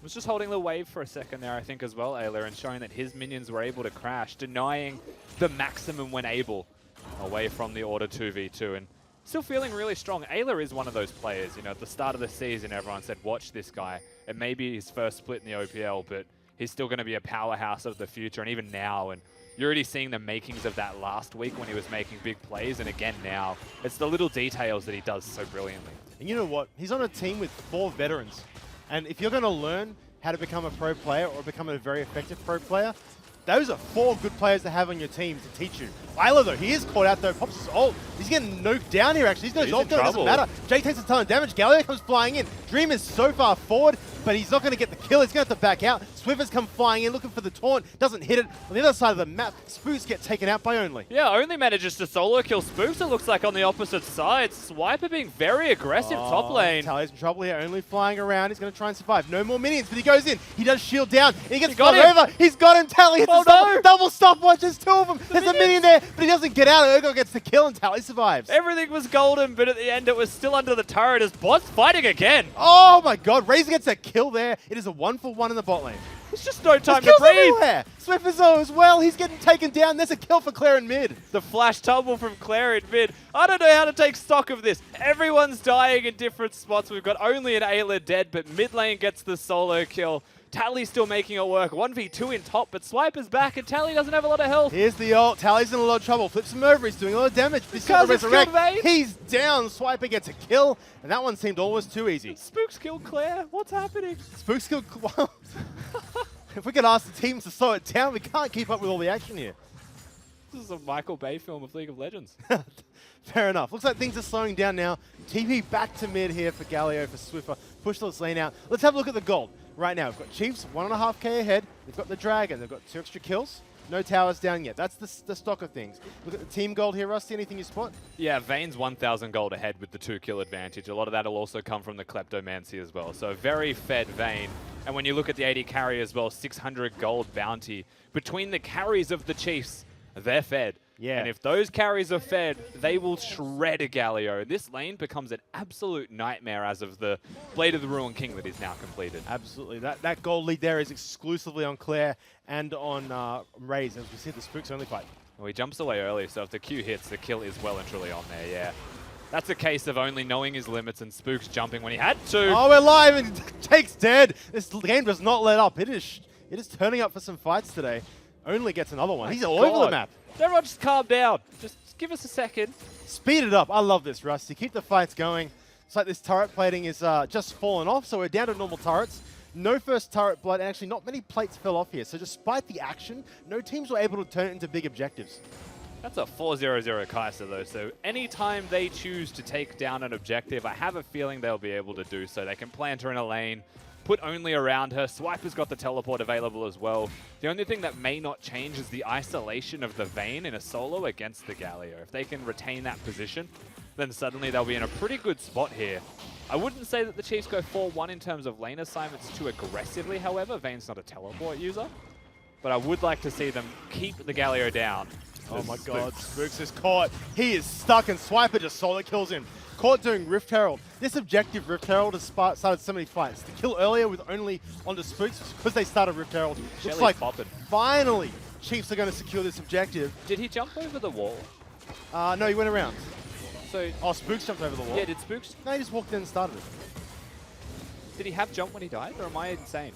Was just holding the wave for a second there, I think, as well, Ayla, and showing that his minions were able to crash, denying the maximum when able away from the Order 2v2. And still feeling really strong. Ayla is one of those players, you know, at the start of the season, everyone said, watch this guy. It may be his first split in the OPL, but he's still going to be a powerhouse of the future, and even now. And you're already seeing the makings of that last week when he was making big plays, and again now. It's the little details that he does so brilliantly. And you know what? He's on a team with 4 veterans. And if you're going to learn how to become a pro player or become a very effective pro player, those are 4 good players to have on your team to teach you. Isla, though, he is caught out, though. Pops his ult. He's getting nuked down here, actually. He's going to ult, doesn't matter. Jake takes a ton of damage. Galio comes flying in. Dream is so far forward, but he's not going to get the kill. He's going to have to back out. Swiffer's come flying in, looking for the taunt. Doesn't hit it. On the other side of the map, Spooks get taken out by Only. Yeah, Only manages to solo kill Spooks, it looks like, on the opposite side. Swiper being very aggressive top lane. Tally's in trouble here. Only flying around. He's going to try and survive. No more minions, but he goes in. He does shield down. He gets got flung him. over. He's got him. Tally hits Oh, the no. double stopwatch. There's 2 of them. There's a minion there, but he doesn't get out. Urgo gets the kill, and Tally survives. Everything was golden, but at the end it was still under the turret as Bot's fighting again. Oh my god, Razor gets a kill there. It is a 1-for-1 in the bot lane. There's just no time There's to kills breathe. everywhere. Swifferzo as well. He's getting taken down. There's a kill for Claire in mid. The flash tumble from Claire in mid. I don't know how to take stock of this. Everyone's dying in different spots. We've got Only and Ayla dead, but mid lane gets the solo kill. Tally's still making it work. 1v2 in top, but Swiper's back and Tally doesn't have a lot of health. Here's the ult. Tally's in a lot of trouble. Flips him over. He's doing a lot of damage. He's got the Because it's resurrect. killed Vayne. He's down. Swiper gets a kill, and that one seemed almost too easy. Spooks killed Claire. What's happening? Spooks killed. If we could ask the teams to slow it down, we can't keep up with all the action here. This is a Michael Bay film of League of Legends. Fair enough. Looks like things are slowing down now. TP back to mid here for Galio, for Swiffer. Push this lane out. Let's have a look at the gold. Right now, we've got Chiefs 1.5k ahead. They've got the Dragon. They've got 2 extra kills. No towers down yet. That's the stock of things. Look at the team gold here, Rusty. Anything you spot? Yeah, Vayne's 1,000 gold ahead with the 2 kill advantage. A lot of that will also come from the Kleptomancy as well. So very fed Vayne. And when you look at the AD carry as well, 600 gold bounty. Between the carries of the Chiefs, they're fed. Yeah. And if those carries are fed, they will shred a Galio. This lane becomes an absolute nightmare as of the Blade of the Ruined King that is now completed. Absolutely. That gold lead there is exclusively on Claire and on Raze. As we see, the Spooks only fight. Well, he jumps away early, so if the Q hits, the kill is well and truly on there, yeah. That's a case of Only knowing his limits and Spooks jumping when he had to. Oh, we're live, and Jake's dead. This game does not let up. It is turning up for some fights today. Only gets another one. He's all over the map. Everyone just calm down. Just give us a second. Speed it up. I love this, Rusty. Keep the fights going. It's like this turret plating is just fallen off, so we're down to normal turrets. No first turret blood, and actually not many plates fell off here. So despite the action, no teams were able to turn it into big objectives. That's a 4-0-0 Kai'Sa though, so anytime they choose to take down an objective, I have a feeling they'll be able to do so. They can plant her in a lane, put Only around her. Swiper's got the teleport available as well. The only thing that may not change is the isolation of the Vayne in a solo against the Galio. If they can retain that position, then suddenly they'll be in a pretty good spot here. I wouldn't say that the Chiefs go 4-1 in terms of lane assignments too aggressively, however. Vayne's not a teleport user. But I would like to see them keep the Galio down. Oh my god, Spooks is caught. He is stuck, and Swiper just solo kills him. Caught doing Rift Herald. This objective Rift Herald has started so many fights. The kill earlier with Only onto Spooks because they started Rift Herald. Looks Shelly's like popping. finally Chiefs are going to secure this objective. Did he jump over the wall? No, he went around. So, Oh, Spooks jumped over the wall. yeah, did Spooks, No, he just walked in and started it. did he have jump when he died, or am I insane?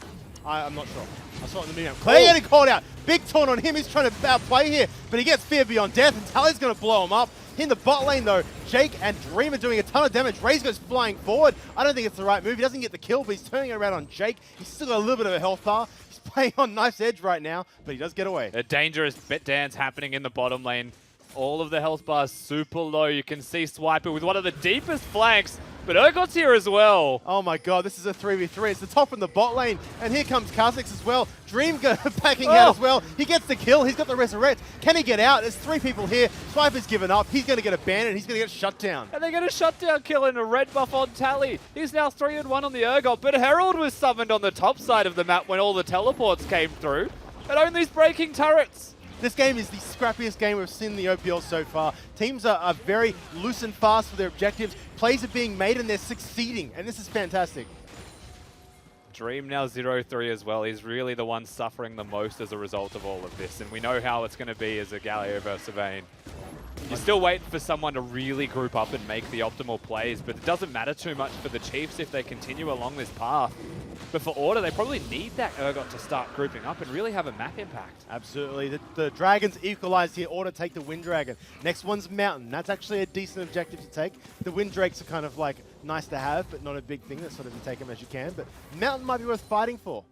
I'm not sure. I saw it in the medium. Clay getting called out. Big taunt on him. He's trying to outplay here, but he gets Fear Beyond Death, and Tally's going to blow him up. In the bot lane, though, Jake and Dream are doing a ton of damage. Raze goes flying forward. I don't think it's the right move. He doesn't get the kill, but he's turning it around on Jake. He's still got a little bit of a health bar. He's playing on Knife's Edge right now, but he does get away. A dangerous bit dance happening in the bottom lane. All of the health bars super low. You can see Swiper with one of the deepest flanks, but Urgot's here as well. Oh my god, this is a 3v3. It's the top from the bot lane, and here comes Kha'Zix as well. Dream packing out as well. He gets the kill. He's got the resurrect. Can he get out? There's 3 people here. Swiper's given up. He's going to get abandoned. He's going to get shut down. And they get a shutdown kill and a red buff on Tally. He's now 3-1 on the Urgot, but Herald was summoned on the top side of the map when all the teleports came through. And Only's breaking turrets. This game is the scrappiest game we've seen in the OPL so far. Teams are very loose and fast for their objectives. Plays are being made and they're succeeding, and this is fantastic. Dream now 0-3 as well. He's really the one suffering the most as a result of all of this, and we know how it's going to be as a Galio versus Vayne. You're still waiting for someone to really group up and make the optimal plays, but it doesn't matter too much for the Chiefs if they continue along this path. But for Order, they probably need that Urgot to start grouping up and really have a map impact. Absolutely. The Dragons equalized here. Order take the Wind Dragon. Next one's Mountain. That's actually a decent objective to take. The Wind Drakes are kind of like nice to have, but not a big thing. That's sort of you take them as you can. But Mountain might be worth fighting for.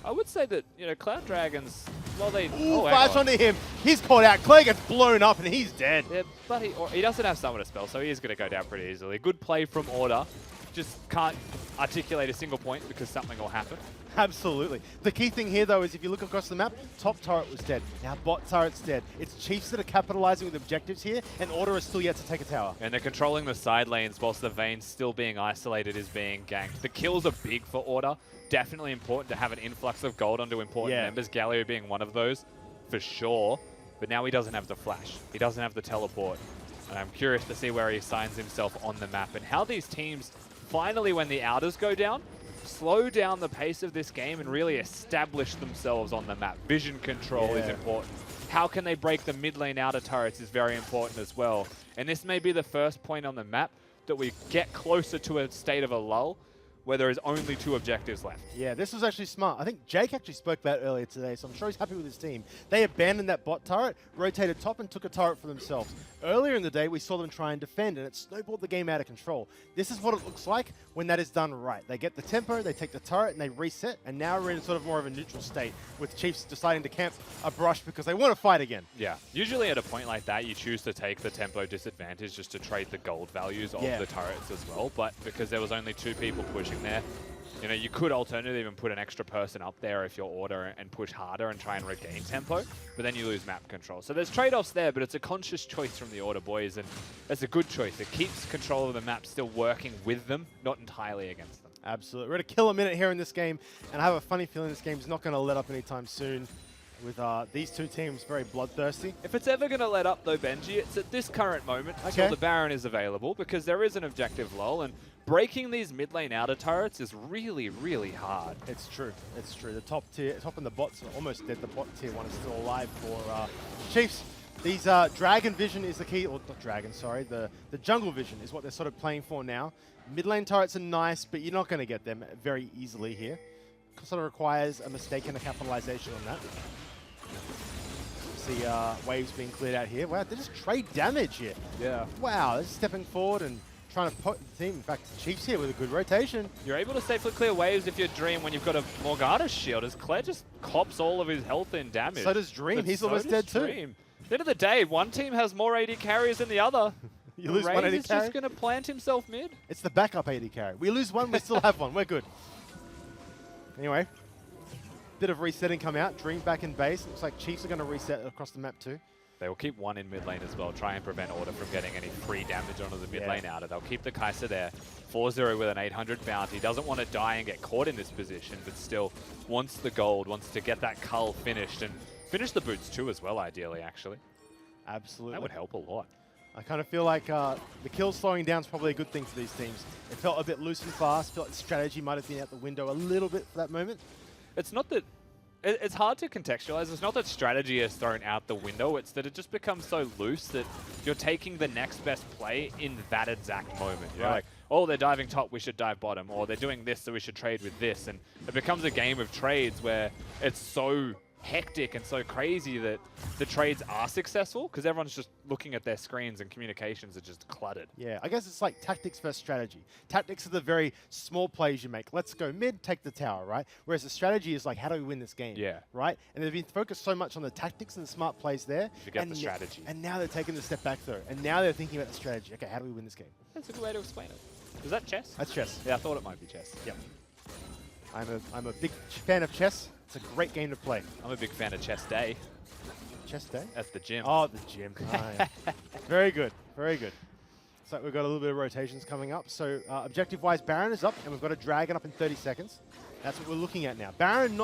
I would say that, Cloud Dragons, well, they... Ooh, hang flash on. onto him. He's caught out. Clay gets blown up and he's dead. Yeah, but he doesn't have Summoner Spell, so he is going to go down pretty easily. Good play from Order. Just can't articulate a single point because something will happen. Absolutely. The key thing here, though, is if you look across the map, top turret was dead. Now bot turret's dead. It's Chiefs that are capitalizing with objectives here, and Order is still yet to take a tower. And they're controlling the side lanes whilst the Vayne still being isolated is being ganked. The kills are big for Order. Definitely important to have an influx of gold onto important members, Galio being one of those, for sure. But now he doesn't have the flash. He doesn't have the teleport. And I'm curious to see where he signs himself on the map and how these teams, finally when the outers go down, slow down the pace of this game and really establish themselves on the map. Vision control is important. How can they break the mid lane outer turrets is very important as well. And this may be the first point on the map that we get closer to a state of a lull where there is only 2 objectives left. Yeah, this was actually smart. I think Jake actually spoke about it earlier today, so I'm sure he's happy with his team. They abandoned that bot turret, rotated top, and took a turret for themselves. Earlier in the day, we saw them try and defend, and it snowballed the game out of control. This is what it looks like when that is done right. They get the tempo, they take the turret, and they reset, and now we're in sort of more of a neutral state, with Chiefs deciding to camp a brush because they want to fight again. Yeah, usually at a point like that, you choose to take the tempo disadvantage just to trade the gold values of the turrets as well, but because there was only 2 people pushing there, you could alternatively even put an extra person up there if you're Order and push harder and try and regain tempo, but then you lose map control. So there's trade-offs there, but it's a conscious choice from the Order boys, and it's a good choice. It keeps control of the map still working with them, not entirely against them. Absolutely. We're going to kill a minute here in this game, and I have a funny feeling this game's not going to let up anytime soon with these 2 teams very bloodthirsty. If it's ever going to let up, though, Benji, it's at this current moment until the Baron is available, because there is an objective lull, and breaking these mid lane outer turrets is really, really hard. It's true. It's true. The top and the bots are almost dead. The bot tier 1 is still alive for Chiefs. These Dragon Vision is the key, or not Dragon, sorry. The Jungle Vision is what they're sort of playing for now. Mid lane turrets are nice, but you're not going to get them very easily here. Sort of requires a mistake and a capitalization on that. See waves being cleared out here. Wow, they just trade damage here. Yeah. Wow, they're stepping forward and trying to put the team. In fact, Chiefs here with a good rotation. You're able to safely clear waves if you're Dream when you've got a Morgana shield, as Claire just cops all of his health in damage. So does Dream. But He's so almost does dead too. Dream. At the end of the day, one team has more AD carries than the other. You lose Raze one AD is carry. just going to plant himself mid. It's the backup AD carry. We lose one, we still have one. We're good. Anyway, bit of resetting come out. Dream back in base. Looks like Chiefs are going to reset across the map too. They will keep 1 in mid lane as well, try and prevent Order from getting any free damage onto the mid lane outer. They'll keep the Kai'Sa there. 4-0 with an 800 bounty. Doesn't want to die and get caught in this position, but still wants the gold, wants to get that cull finished and finish the boots too as well, ideally, actually. Absolutely. That would help a lot. I kind of feel like the kill slowing down is probably a good thing for these teams. It felt a bit loose and fast. Felt like strategy might have been out the window a little bit for that moment. It's not that... It's hard to contextualize. It's not that strategy is thrown out the window. It's that it just becomes so loose that you're taking the next best play in that exact moment. You're like, oh, they're diving top, we should dive bottom. Or they're doing this, so we should trade with this. And it becomes a game of trades where it's so hectic and so crazy that the trades are successful because everyone's just looking at their screens and communications are just cluttered. Yeah, I guess it's like tactics versus strategy. Tactics are the very small plays you make. Let's go mid, take the tower, right? Whereas the strategy is like, how do we win this game? Yeah. Right? And they've been focused so much on the tactics and the smart plays there. Forget and the strategy. And now they're taking the step back though. And now they're thinking about the strategy. Okay, how do we win this game? That's a good way to explain it. Is that chess? That's chess. Yeah, I thought it might be chess. Yep. I'm a big fan of chess. It's a great game to play. I'm a big fan of chess day Chess day? at the gym. Oh, the gym. Very good. Very good. So we've got a little bit of rotations coming up. So objective-wise, Baron is up, and we've got a Dragon up in 30 seconds. That's what we're looking at now. Baron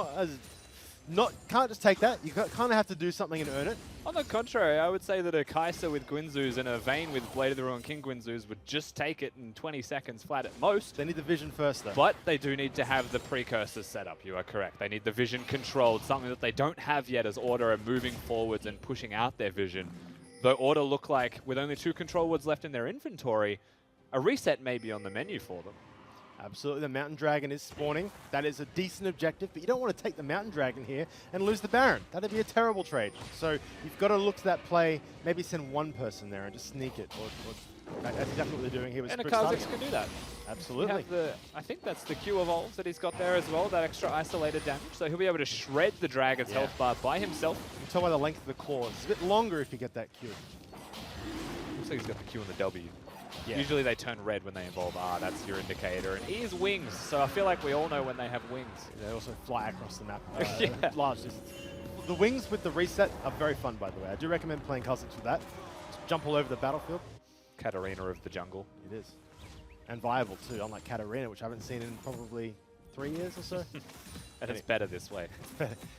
can't just take that. You kind of have to do something and earn it. On the contrary, I would say that a Kai'Sa with Guinzoos and a Vayne with Blade of the Ruined King Guinzoos would just take it in 20 seconds flat at most. They need the vision first, though. But they do need to have the precursors set up. You are correct. They need the vision controlled, something that they don't have yet as Order are moving forwards and pushing out their vision. Though Order look like, with only 2 control words left in their inventory, a reset may be on the menu for them. Absolutely, the Mountain Dragon is spawning. That is a decent objective, but you don't want to take the Mountain Dragon here and lose the Baron. That'd be a terrible trade. So you've got to look to that play, maybe send one person there and just sneak it. Or that's exactly what they're doing here with And Spritz Kha'Zix starting. can do that. Absolutely. I think that's the Q evolves that he's got there as well, that extra isolated damage. So he'll be able to shred the Dragon's health bar by himself. You can tell by the length of the claws. It's a bit longer if you get that Q. Looks like he's got the Q and the W. Yeah. Usually they turn red when they involve R, that's your indicator. And E is wings, so I feel like we all know when they have wings. They also fly across the map. Yeah. Large distance. The wings with the reset are very fun, by the way. I do recommend playing Kha'Zix with that. Just jump all over the battlefield. Katarina of the jungle. It is. And viable too, unlike Katarina, which I haven't seen in probably 3 years or so. And it's better this way.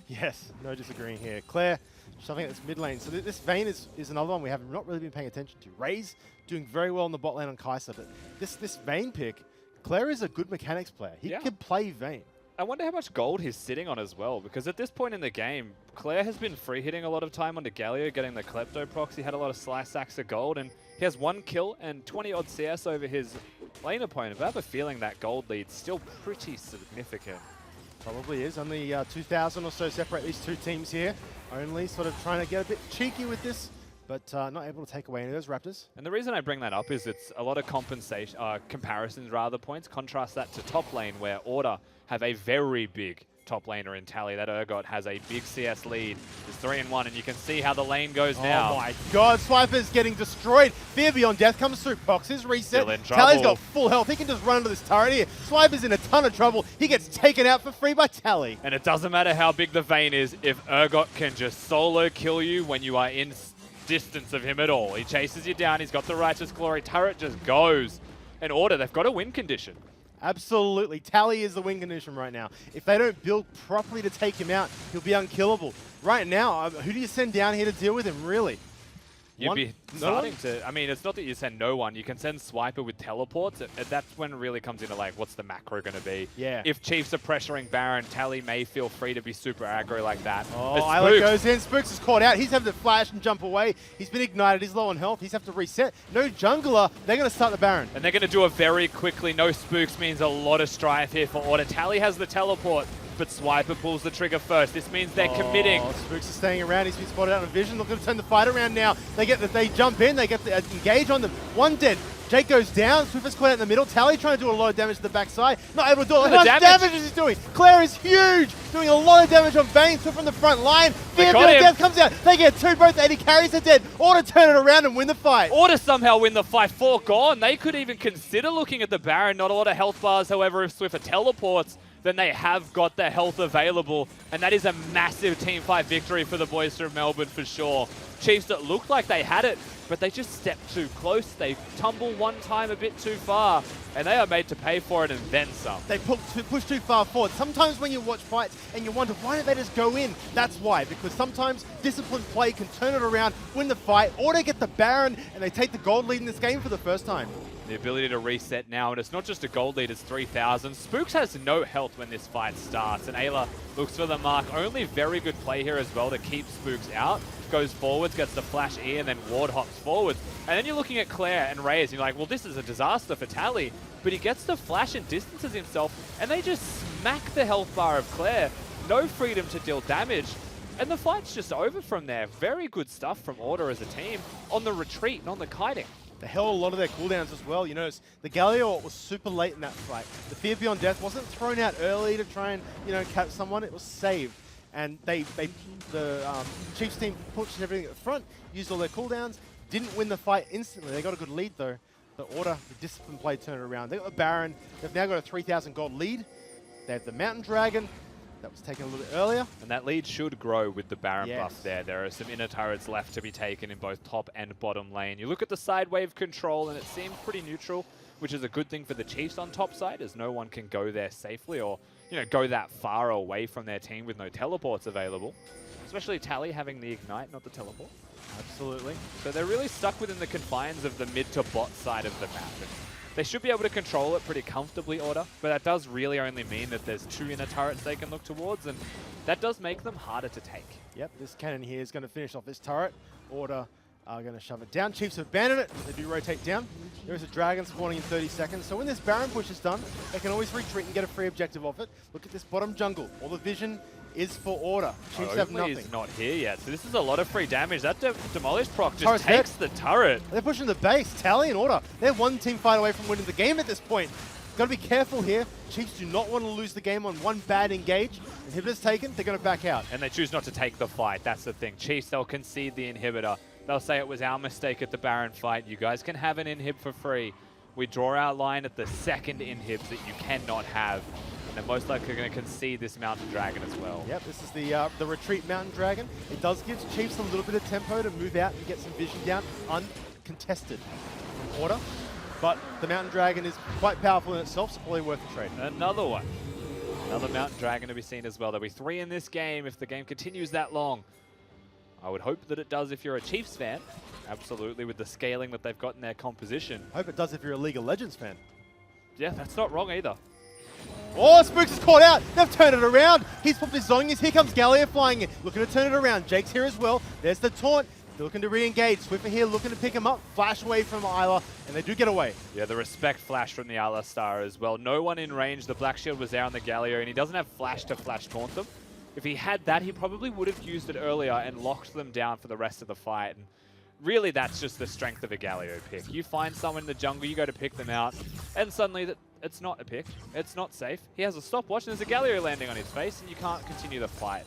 Yes, no disagreeing here. Claire, something that's mid lane. So this Vayne is another one we have not really been paying attention to. Ray's doing very well in the bot lane on Kai'Sa, but this Vayne pick, Claire is a good mechanics player. He can play Vayne. I wonder how much gold he's sitting on as well, because at this point in the game, Claire has been free hitting a lot of time onto Galio, getting the Klepto procs. He had a lot of slice sacks of gold, and he has 1 kill and 20 odd CS over his lane opponent. But I have a feeling that gold lead's still pretty significant. Probably is. Only 2,000 or so separate these two teams here. Only sort of trying to get a bit cheeky with this, but not able to take away any of those Raptors. And the reason I bring that up is it's a lot of compensation, comparisons rather points. Contrast that to top lane where Order have a very big top laner in Tally. That Urgot has a big CS lead. It's 3-1, and you can see how the lane goes now. Oh my god, Swiper's getting destroyed. Fear Beyond Death comes through. Boxes reset. Still in Tally's trouble. got full health. He can just run into this turret here. Swiper's in a ton of trouble. He gets taken out for free by Tally. And it doesn't matter how big the Vayne is, if Urgot can just solo kill you when you are in distance of him at all. He chases you down. He's got the Righteous Glory. Turret just goes. And Order, they've got a win condition. Absolutely. Tally is the win condition right now. If they don't build properly to take him out, he'll be unkillable. Right now, who do you send down here to deal with him, really? You'd be starting to, I mean, it's not that you send no one. You can send Swiper with teleports. That's when it really comes into, like, what's the macro going to be? Yeah. If Chiefs are pressuring Baron, Tally may feel free to be super aggro like that. Oh, But Isla Spooks- goes in. Spooks is caught out. He's having to flash and jump away. He's been ignited. He's low on health. He's have to reset. No jungler. They're going to start the Baron. And they're going to do it very quickly. No Spooks means a lot of strife here for Order. Tally has the teleport, but Swiper pulls the trigger first. This means they're committing. Spooks is staying around. He's been spotted out on vision. Looking to turn the fight around now. They jump in. They get the engage on them. One dead. Jake goes down. Swift's caught out in the middle. Tally trying to do a lot of damage to the backside. Not able to do it. Look how much damage is he doing. Claire is huge. Doing a lot of damage on Vayne. Swift from the front line. Fear Beyond Death comes out. They get two. Both 80 carries are dead. Order turn it around and win the fight. Order somehow win the fight. 4 gone. They could even consider looking at the Baron. Not a lot of health bars, however, if Swiffer teleports, then they have got the health available. And that is a massive team fight victory for the boys from Melbourne for sure. Chiefs that looked like they had it, but they just stepped too close. They tumble one time a bit too far, and they are made to pay for it and then some. They push too far forward. Sometimes when you watch fights and you wonder, why don't they just go in? That's why, because sometimes disciplined play can turn it around, win the fight, or they get the Baron, and they take the gold lead in this game for the first time. The ability to reset now, and it's not just a gold lead, it's 3,000. Spooks has no health when this fight starts, and Ayla looks for the mark. Only very good play here as well to keep Spooks out. Goes forwards, gets the flash E, and then ward hops forwards. And then you're looking at Claire and Reyes, and you're like, well, this is a disaster for Tally. But he gets the flash and distances himself, and they just smack the health bar of Claire. No freedom to deal damage. And the fight's just over from there. Very good stuff from Order as a team on the retreat and on the kiting. They held a lot of their cooldowns as well. You notice the Galio was super late in that fight. The Fear Beyond Death wasn't thrown out early to try and, catch someone. It was saved. And the Chiefs team pushed everything at the front, used all their cooldowns, didn't win the fight instantly. They got a good lead though. The Order, the discipline play turned it around. They got the Baron. They've now got a 3,000 gold lead. They have the Mountain Dragon. That was taken a little bit earlier. And that lead should grow with the Baron Yes. buff there. There are some inner turrets left to be taken in both top and bottom lane. You look at the side wave control and it seems pretty neutral, which is a good thing for the Chiefs on top side, as no one can go there safely or go that far away from their team with no teleports available. Especially Tally having the Ignite, not the teleport. Absolutely. So they're really stuck within the confines of the mid to bot side of the map. And they should be able to control it pretty comfortably, Order, but that does really only mean that there's 2 inner turrets they can look towards, and that does make them harder to take. Yep, this cannon here is going to finish off this turret. Order are going to shove it down. Chiefs have abandoned it. They do rotate down. There is a dragon spawning in 30 seconds, so when this Baron push is done, they can always retreat and get a free objective off it. Look at this bottom jungle. All the vision is for Order. Chiefs have Oakley nothing. is not here yet, so this is a lot of free damage. That Demolish proc just Turret's takes the turret. They're pushing the base. Tally and Order. They're one team fight away from winning the game at this point. Got to be careful here. Chiefs do not want to lose the game on one bad engage. Inhibitor's taken, they're going to back out. And they choose not to take the fight. That's the thing. Chiefs, they'll concede the inhibitor. They'll say it was our mistake at the Baron fight. You guys can have an inhib for free. We draw our line at the second inhibs that you cannot have. And they're most likely going to concede this Mountain Dragon as well. Yep, this is the retreat Mountain Dragon. It does give Chiefs a little bit of tempo to move out and get some vision down uncontested from Order. But the Mountain Dragon is quite powerful in itself, so probably worth a trade. Another one. Another Mountain Dragon to be seen as well. There'll be 3 in this game if the game continues that long. I would hope that it does if you're a Chiefs fan. Absolutely, with the scaling that they've got in their composition. Hope it does if you're a League of Legends fan. Yeah, that's not wrong either. Oh, Spooks is caught out. They've turned it around. He's popped his Zhongyas. Here comes Galio flying in. Looking to turn it around. Jake's here as well. There's the taunt. They're looking to re-engage. Swiffer here looking to pick him up. Flash away from Isla, and they do get away. Yeah, the respect flash from the Isla Star as well. No one in range. The Black Shield was there on the Galio, and he doesn't have flash to flash taunt them. If he had that, he probably would have used it earlier and locked them down for the rest of the fight. And really, that's just the strength of a Galio pick. You find someone in the jungle, you go to pick them out, and suddenly it's not a pick. It's not safe. He has a stopwatch, and there's a Galio landing on his face, and you can't continue the fight.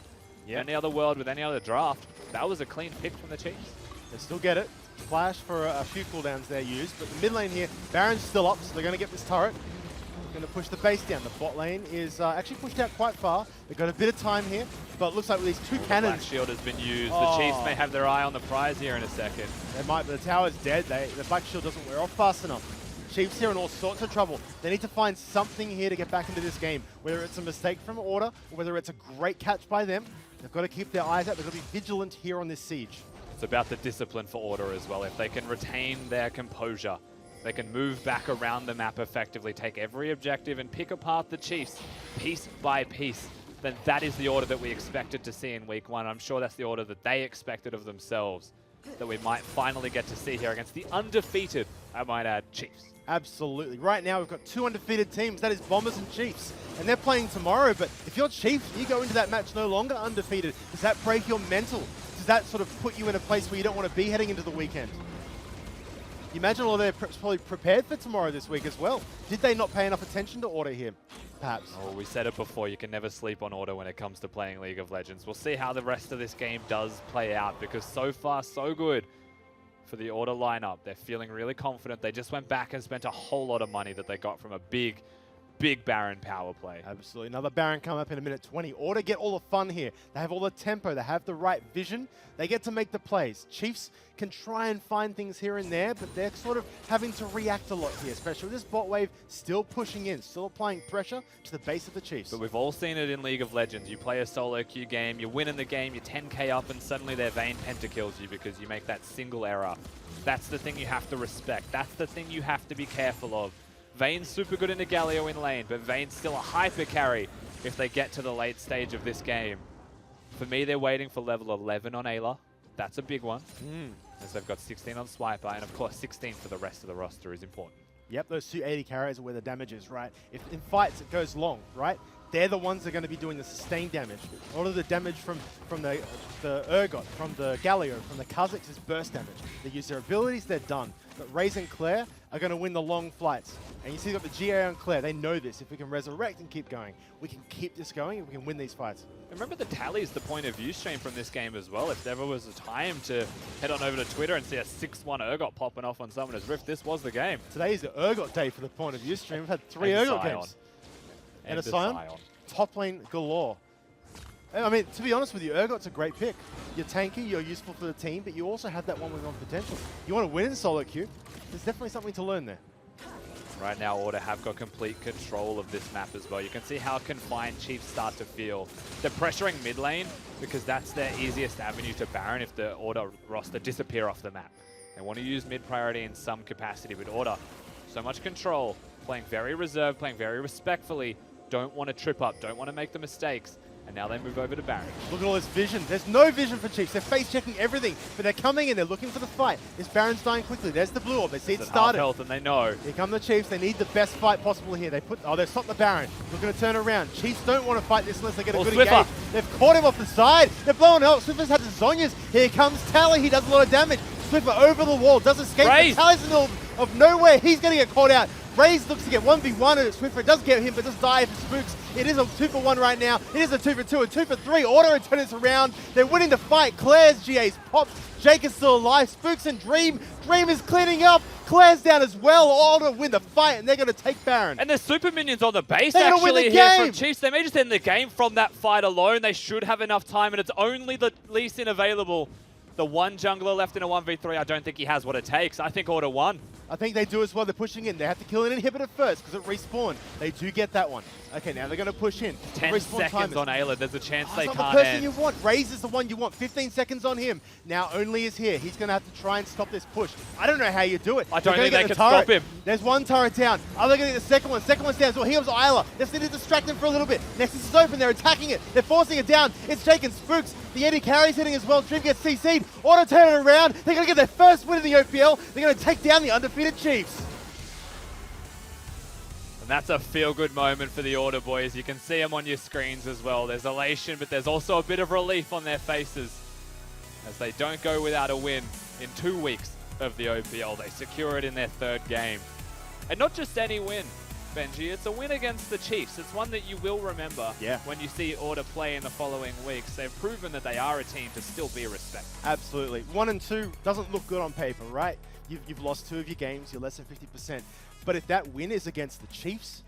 Yeah. Any other world with any other draft, that was a clean pick from the Chiefs. They still get it. Flash for a few cooldowns they're used, but the mid lane here, Baron's still up, so they're going to get this turret. Going to push the base down. The bot lane is actually pushed out quite far. They've got a bit of time here, but it looks like with these 2 The cannons. Black Shield has been used. The Chiefs may have their eye on the prize here in a second. They might, but the tower's dead. The Black Shield doesn't wear off fast enough. Chiefs here in all sorts of trouble. They need to find something here to get back into this game, whether it's a mistake from Order or whether it's a great catch by them. They've got to keep their eyes out. They've got to be vigilant here on this siege. It's about the discipline for Order as well. If they can retain their composure, they can move back around the map effectively, take every objective and pick apart the Chiefs piece by piece, then that is the Order that we expected to see in week 1. I'm sure that's the Order that they expected of themselves, that we might finally get to see here against the undefeated, I might add, Chiefs. Absolutely. Right now, we've got 2 undefeated teams. That is Bombers and Chiefs. And they're playing tomorrow, but if you're Chiefs, you go into that match no longer undefeated. Does that break your mental? Does that sort of put you in a place where you don't want to be heading into the weekend? You imagine all they're probably prepared for tomorrow this week as well. Did they not pay enough attention to Order here? Perhaps. Oh, we said it before, you can never sleep on Order when it comes to playing League of Legends. We'll see how the rest of this game does play out, because so far, so good for the Order lineup. They're feeling really confident. They just went back and spent a whole lot of money that they got from a big Baron power play. Absolutely. Another Baron coming up in a minute 20. Order get all the fun here. They have all the tempo. They have the right vision. They get to make the plays. Chiefs can try and find things here and there, but they're sort of having to react a lot here, especially with this bot wave still pushing in, still applying pressure to the base of the Chiefs. But we've all seen it in League of Legends. You play a solo queue game, you win in the game, you're 10k up, and suddenly their Vayne pentakills you because you make that single error. That's the thing you have to respect. That's the thing you have to be careful of. Vayne's super good into Galio in lane, but Vayne's still a hyper carry if they get to the late stage of this game. For me, they're waiting for level 11 on Ayla. That's a big one, as they've got 16 on Swiper, and of course 16 for the rest of the roster is important. Yep, those 280 carries are where the damage is, right? If in fights it goes long, right? They're the ones that are going to be doing the sustained damage. A lot of the damage from the Urgot, from the Galio, from the Kha'Zix is burst damage. They use their abilities, they're done. But Raze and Claire are going to win the long flights. And you see you've got the GA on Claire. They know this. If we can resurrect and keep going, we can keep this going and we can win these fights. And remember, the tally is the point of view stream from this game as well. If there ever was a time to head on over to Twitter and see a 6-1 Urgot popping off on Summoner's Rift, this was the game. Today is the Urgot day for the point of view stream. We've had 3 And Urgot Sion. games. And a Sion. Top lane galore. I mean, to be honest with you, Urgot's a great pick. You're tanky, you're useful for the team, but you also have that 1v1 potential. You want to win in solo queue, there's definitely something to learn there. Right now, Order have got complete control of this map as well. You can see how confined Chiefs start to feel. They're pressuring mid lane because that's their easiest avenue to Baron if the Order roster disappear off the map. They want to use mid priority in some capacity, but Order, so much control, playing very reserved, playing very respectfully, don't want to trip up, don't want to make the mistakes. And now they move over to Baron. Look at all this vision. There's no vision for Chiefs. They're face checking everything, but they're coming in. They're looking for the fight. This Baron's dying quickly. There's the blue orb. They see it It's at half started. health, and they know. Here come the Chiefs. They need the best fight possible here. They've stopped the Baron. Looking to turn around. Chiefs don't want to fight this unless they get a good Swiffer. engage. They've caught him off the side. They're blowing out. Swiffer's had the Zonyas. Here comes Tally. He does a lot of damage. Swiffer over the wall. Does escape. Raze. Tally's in the middle of nowhere. He's going to get caught out. Raze looks to get 1v1 and Swiffer does get him, but does die for Spooks. It is a 2-for-1 right now. It is a 2-for-2, a 2-for-3. Order and turn this around. They're winning the fight. Claire's GA's popped. Jake is still alive. Spooks and Dream. Dream is cleaning up. Claire's down as well. Order win the fight, and they're going to take Baron. And there's super minions on the base They're gonna win actually the here game. from Chiefs. They may just end the game from that fight alone. They should have enough time, and it's only the Lee Sin available. The one jungler left in a 1v3, I don't think he has what it takes. I think Order won. I think they do as well. They're pushing in. They have to kill an inhibitor first because it respawned. They do get that one. Okay, now they're going to push in. 10 Respawn seconds timers. on Ayla. There's a chance they That's not can't the person end. you want. Raze is the one you want. 15 seconds on him. Now Only is here. He's going to have to try and stop this push. I don't know how you do it. I don't They're think gonna they get can the turret. stop him. There's one turret down. Are they going to get the second one? Second one's down as well. Here comes Isla. They just need to distract him for a little bit. Nexus is open. They're attacking it. They're forcing it down. It's taking Spooks. The Eddie carry's hitting as well. Dream gets CC'd. Auto turn it around. They're going to get their first win in the OPL. They're going to take down the undefeated Chiefs. And that's a feel-good moment for the Order boys. You can see them on your screens as well. There's elation, but there's also a bit of relief on their faces as they don't go without a win in 2 weeks of the OPL. They secure it in their third game. And not just any win, Benji. It's a win against the Chiefs. It's one that you will remember when you see Order play in the following weeks. They've proven that they are a team to still be respected. Absolutely. 1 and 2 doesn't look good on paper, right? You've lost 2 of your games. You're less than 50%. But if that win is against the Chiefs,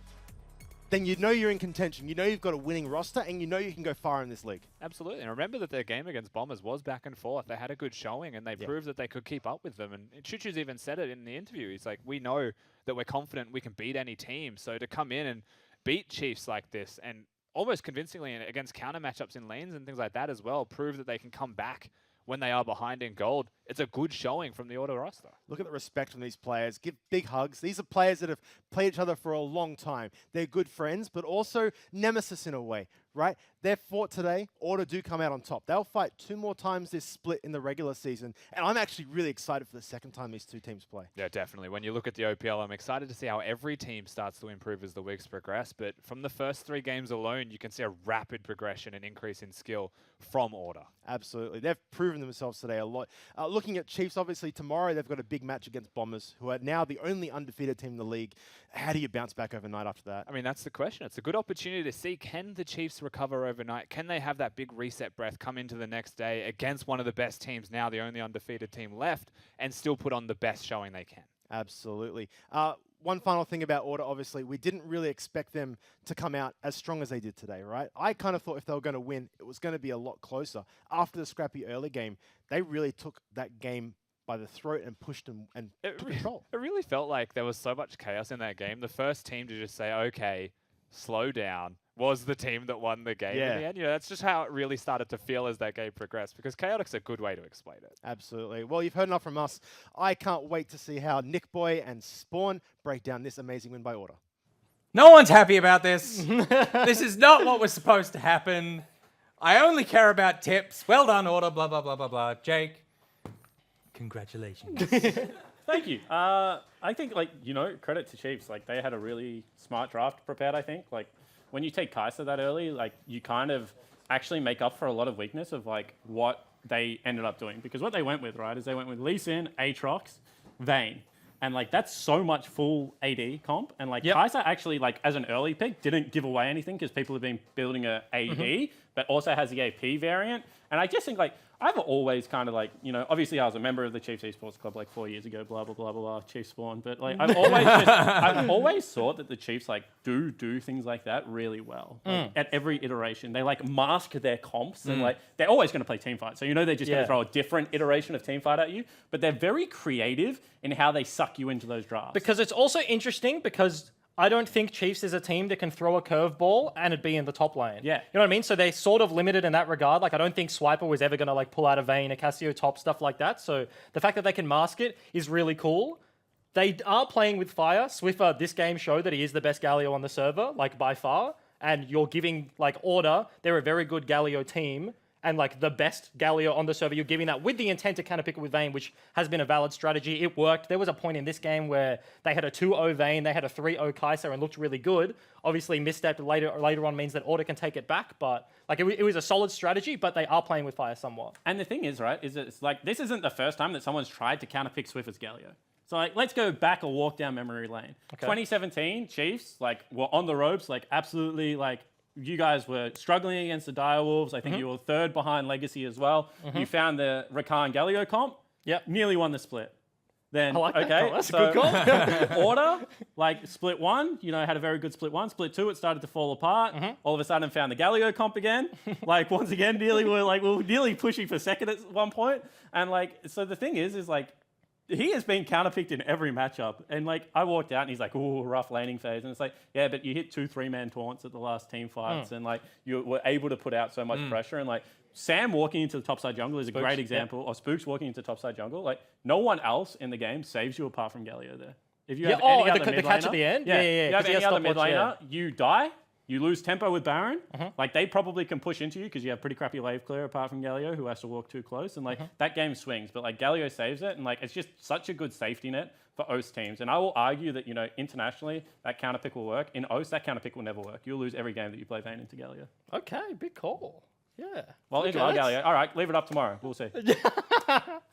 then you know you're in contention. You know you've got a winning roster, and you know you can go far in this league. Absolutely. And remember that their game against Bombers was back and forth. They had a good showing, and they proved that they could keep up with them. And Chuchu's even said it in the interview. He's like, we know that we're confident we can beat any team. So to come in and beat Chiefs like this, and almost convincingly against counter matchups in lanes and things like that as well, prove that they can come back when they are behind in gold. It's a good showing from the Order roster. Look at the respect from these players. Give big hugs. These are players that have played each other for a long time. They're good friends, but also nemesis in a way, right? They're fought today. Order do come out on top. They'll fight 2 more times this split in the regular season, and I'm actually really excited for the second time these 2 teams play. Yeah, definitely. When you look at the OPL, I'm excited to see how every team starts to improve as the weeks progress, but from the first 3 games alone, you can see a rapid progression and increase in skill from Order. Absolutely. They've proven themselves today a lot. Looking at Chiefs, obviously, tomorrow they've got a big match against Bombers, who are now the only undefeated team in the league. How do you bounce back overnight after that? I mean, that's the question. It's a good opportunity to see, can the Chiefs recover overnight? Can they have that big reset breath come into the next day against one of the best teams now, the only undefeated team left, and still put on the best showing they can? Absolutely. One final thing about Order, obviously, we didn't really expect them to come out as strong as they did today, right? I kind of thought if they were going to win, it was going to be a lot closer. After the scrappy early game, they really took that game by the throat and pushed them and took control. It really felt like there was so much chaos in that game. The first team to just say, okay, slow down, was the team that won the game in the end. You know, that's just how it really started to feel as that game progressed, because chaotic's a good way to explain it. Absolutely. Well, you've heard enough from us. I can't wait to see how Nick Boy and Spawn break down this amazing win by Order. No one's happy about this. This is not what was supposed to happen. I only care about tips. Well done, Order, blah, blah, blah, blah, blah. Jake, congratulations. Thank you. I think, like, you know, credit to Chiefs. Like, they had a really smart draft prepared, I think. Like, when you take Kaiser that early, like, you kind of actually make up for a lot of weakness of, like, what they ended up doing. Because what they went with, right, is they went with Lee Sin, Aatrox, Vayne. And, like, that's so much full AD comp. And, like, Kaiser actually, like, as an early pick, didn't give away anything because people have been building a AD, but also has the AP variant. And I just think, like, I've always kind of, like, you know, obviously I was a member of the Chiefs Esports Club, like, 4 years ago, blah, blah, blah, blah, blah, Chiefs Spawn. But, like, I've always thought that the Chiefs, like, do things like that really well. Like, at every iteration. They, like, mask their comps and, like, they're always going to play teamfight. So, you know, they're just going to throw a different iteration of teamfight at you. But they're very creative in how they suck you into those drafts. Because it's also interesting because I don't think Chiefs is a team that can throw a curveball and it'd be in the top lane. Yeah. You know what I mean? So they're sort of limited in that regard. Like, I don't think Swiper was ever going to, like, pull out a Vayne, a Cassio top, stuff like that. So the fact that they can mask it is really cool. They are playing with fire. Swiffer, this game showed that he is the best Galio on the server, like, by far. and you're giving like Order, they're a very good Galio team, and like the best Galio on the server, you're giving that with the intent to counterpick it with Vayne, which has been a valid strategy. It worked. There was a point in this game where they had a 2-0 Vayne, they had a 3-0 Kai'Sa and looked really good. Obviously, misstep later on means that Order can take it back, but like it was a solid strategy, but they are playing with fire somewhat. And the thing is, right, is it's like this isn't the first time that someone's tried to counterpick Swift as Galio. So like, let's go back a walk down memory lane. Okay. 2017, Chiefs like were on the ropes, like absolutely like. You guys were struggling against the Direwolves. I think you were third behind Legacy as well. You found the Rakan Galio comp. Yep. Nearly won the split. Then, I like that call. That's so a good call. Order, like split 1, had a very good split 1. Split 2, it started to fall apart. All of a sudden found the Galio comp again. Like once again, we were nearly pushing for second at one point. And like, so the thing is like, he has been counterpicked in every matchup. And like, I walked out and he's like, ooh, rough laning phase. And it's like, yeah, but you hit 2 3-man taunts at the last team fights. And like, you were able to put out so much pressure. And like, Sam walking into the topside jungle is a great example. Or Spooks walking into topside jungle. Like, no one else in the game saves you apart from Galio there. If you have any other mid the catch at the end? Yeah. Yeah. You have any other mid laner, you die. You lose tempo with Baron. Mm-hmm. Like, they probably can push into you because you have pretty crappy wave clear apart from Galio, who has to walk too close. And, like, that game swings. But, like, Galio saves it. And, like, it's just such a good safety net for OS teams. And I will argue that, internationally, that counterpick will work. In OS, that counterpick will never work. You'll lose every game that you play Vayne into Galio. Okay, big call. Yeah. Well, into Galio. All right, leave it up tomorrow. We'll see.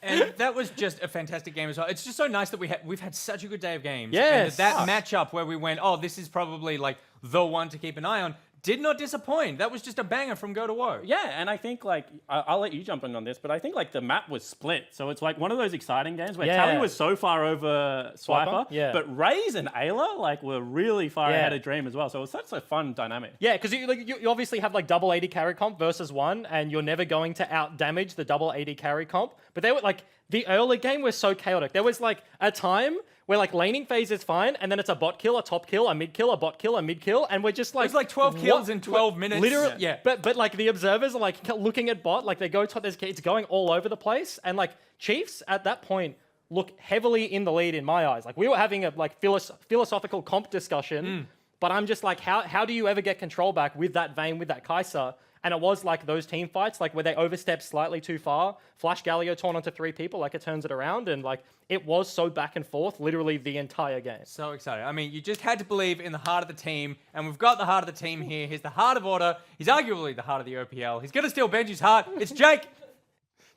And that was just a fantastic game as well. It's just so nice that we've had such a good day of games. Yes. And that matchup where we went, oh, this is probably like the one to keep an eye on, did not disappoint. That was just a banger from go to woe. Yeah, and I think, like, I'll let you jump in on this, but I think, like, the map was split. So it's, like, one of those exciting games where Tally was so far over Swiper, but Raze and Ayla, like, were really far ahead of Dream as well. So it was such a fun dynamic. Yeah, because you obviously have, like, double 80 carry comp versus one, and you're never going to out-damage the double 80 carry comp. But they were, like, the early game was so chaotic. There was, like, a time where like laning phase is fine, and then it's a bot kill, a top kill, a mid kill, a bot kill, a mid kill, and we're just like it's like 12 kills in 12 minutes. Literally, yeah. But like the observers are like looking at bot, like they go top. It's going all over the place, and like Chiefs at that point look heavily in the lead in my eyes. Like we were having a like philosophical comp discussion, but I'm just like, how do you ever get control back with that Vayne, with that Kai'Sa? And it was like those team fights, like where they overstep slightly too far, flash Galio taunt onto 3 people, like it turns it around, and like it was so back and forth, literally the entire game. So excited. I mean, you just had to believe in the heart of the team, and we've got the heart of the team here. He's the heart of Order. He's arguably the heart of the OPL. He's going to steal Benji's heart. It's Jake.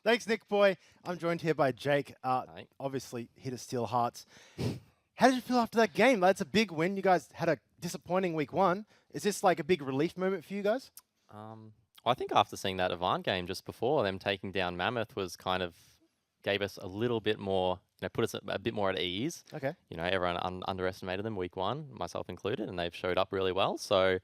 Thanks, Nick Boy. I'm joined here by Jake. Obviously, here to steal hearts. How did you feel after that game? That's a big win. You guys had a disappointing week 1. Is this like a big relief moment for you guys? I think after seeing that Avant game just before, them taking down Mammoth was kind of gave us a little bit more, put us a bit more at ease. Okay. Everyone underestimated them week 1, myself included, and they've showed up really well. So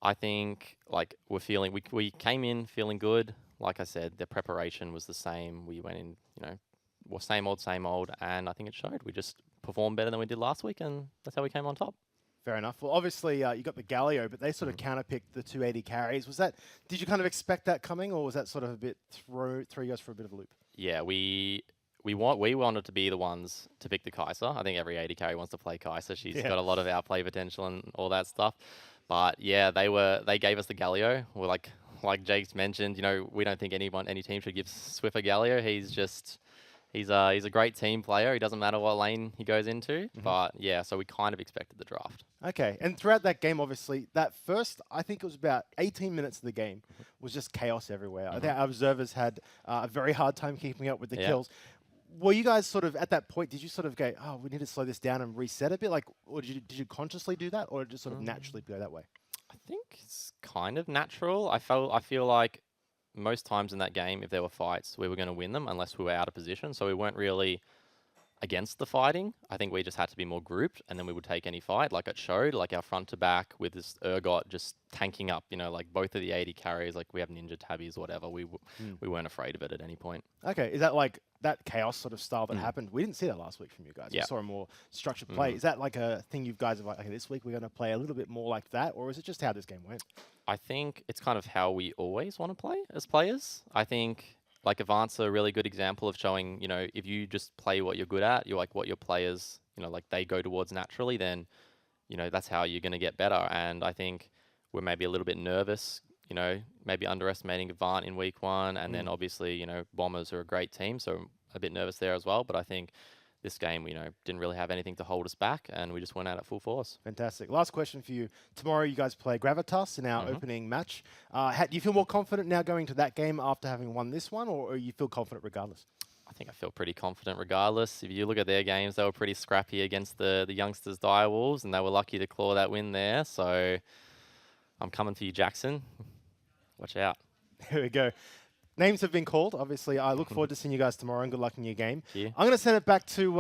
I think like we came in feeling good. Like I said, the preparation was the same. We went in, same old, and I think it showed. We just performed better than we did last week, and that's how we came on top. Fair enough. Well, obviously, you got the Galio, but they sort of counterpicked the 280 carries. Did you kind of expect that coming, or was that sort of a bit throw you guys for a bit of a loop? Yeah, we wanted to be the ones to pick the Kai'Sa. I think every 80 carry wants to play Kai'Sa. She's got a lot of outplay potential and all that stuff. But yeah, they gave us the Galio. We're like Jake's mentioned, we don't think any team should give Swift a Galio. He's a great team player. He doesn't matter what lane he goes into. But yeah, so we kind of expected the draft. Okay, and throughout that game, obviously, that first, I think it was about 18 minutes of the game, was just chaos everywhere. I think our observers had a very hard time keeping up with the kills. Were you guys sort of, at that point, did you sort of go, oh, we need to slow this down and reset a bit? Like, or did you consciously do that, or just sort of naturally go that way? I think it's kind of natural. I feel like most times in that game, if there were fights, we were going to win them unless we were out of position. So we weren't really against the fighting. I think we just had to be more grouped, and then we would take any fight. Like it showed, like our front to back with this Urgot just tanking up, like both of the 80 carries, like we have ninja tabbies, whatever. We weren't afraid of it at any point. Okay, is that like that chaos sort of style that happened? We didn't see that last week from you guys. We saw a more structured play. Is that like a thing you guys are like, okay, this week we're going to play a little bit more like that, or is it just how this game went? I think it's kind of how we always want to play as players. I think like Avant's a really good example of showing, if you just play what you're good at, you're like what your players, like they go towards naturally, then, that's how you're going to get better. And I think were maybe a little bit nervous, maybe underestimating Avant in week 1. And then obviously, Bombers are a great team, so a bit nervous there as well. But I think this game, didn't really have anything to hold us back, and we just went out at full force. Fantastic. Last question for you. Tomorrow you guys play Gravitas in our opening match. Do you feel more confident now going to that game after having won this one, or you feel confident regardless? I think I feel pretty confident regardless. If you look at their games, they were pretty scrappy against the youngsters Direwolves, and they were lucky to claw that win there. So I'm coming for you, Jackson. Watch out. Here we go. Names have been called. Obviously, I look forward to seeing you guys tomorrow, and good luck in your game. You. I'm going to send it back to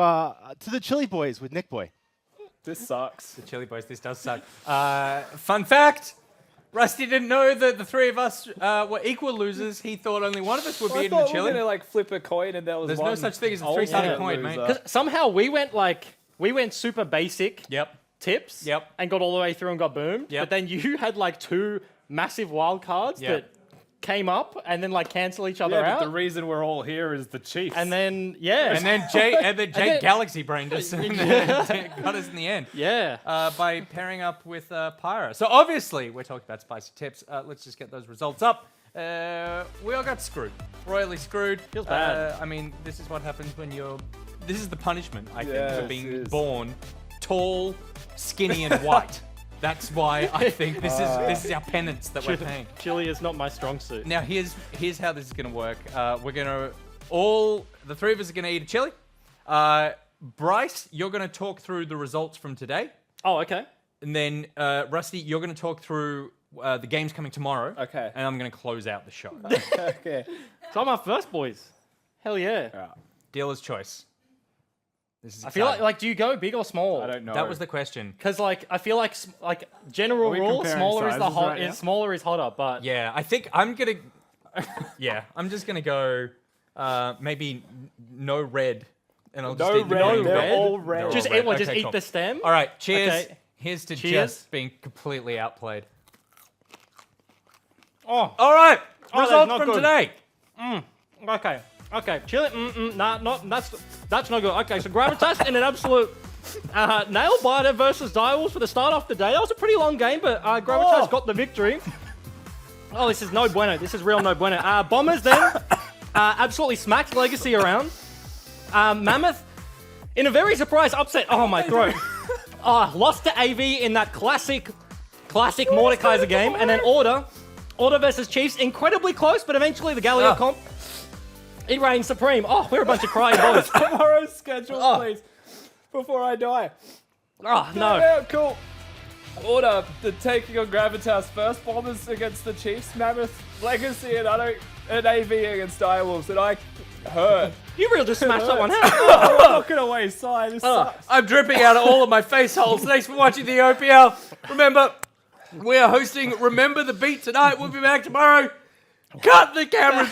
the Chili Boys with Nick Boy. This sucks. The Chili Boys, this does suck. Fun fact, Rusty didn't know that the three of us were equal losers. He thought only one of us would be eating the we chili. were gonna flip a coin and there was There's one no such thing as a three-sided coin, mate. loser. 'Cause somehow we went super basic Yep. tips. Yep. And got all the way through and got boomed. Yep. But then you had 2 massive wild cards Yep. that came up and then cancel each other Yeah, but out. the reason we're all here is the Chiefs. And then And then Jake then- Galaxy brained us and got us in the end. yeah. By pairing up with Pyra. So obviously, we're talking about spicy tips. Let's just get those results up. We all got screwed. Royally screwed. Feels bad. I mean, this is what happens when you're... This is the punishment, I think, Yes, for being it is. born tall, skinny, and white. That's why I think this is our penance that we're paying. Chili is not my strong suit. Now, here's how this is going to work. We're going to... The three of us are going to eat a chili. Bryce, you're going to talk through the results from today. Oh, okay. And then, Rusty, you're going to talk through the games coming tomorrow. Okay. And I'm going to close out the show. Okay. So I'm up first, boys. Hell yeah. Dealer's choice. This is I feel exciting. like do you go big or small? I don't know. That was the question. Because I feel like general Are we rule, comparing smaller is the sizes hot, right now? smaller is hotter. But Yeah, I think I'm going to... Yeah, I'm just going to go maybe no red. And I'll just No eat the red, green they're bit. all red. They're just all red. just Okay, eat cool. the stem. All right, cheers. Okay. Here's to Cheers. Jess being completely outplayed. Oh, All right, Oh, that's results not from good. today. okay. Chili. That's no good. Okay, so Gravitas in an absolute nail biter versus Direwolves for the start off the day. That was a pretty long game, but Gravitas got the victory. Oh, this is no bueno. This is real no bueno. Bombers then absolutely smacked Legacy around. Mammoth in a very surprise upset. Oh, my throat. Lost to AV in that classic Mordekaiser game, and then Order versus Chiefs, incredibly close, but eventually the Galio comp, it reigns supreme. Oh, we're a bunch of crying boys. Tomorrow's schedule, please. Before I die. Oh, no. Yeah, cool. Order, the taking on Gravitas first. Bombers against the Chiefs. Mammoth, Legacy, and AV against Direwolves. And I hurt. You really just smashed that one out. I'm not going to waste time. This sucks. I'm dripping out of all of my face holes. Thanks for watching the OPL. Remember, we are hosting Remember the Beat tonight. We'll be back tomorrow. Cut the cameras.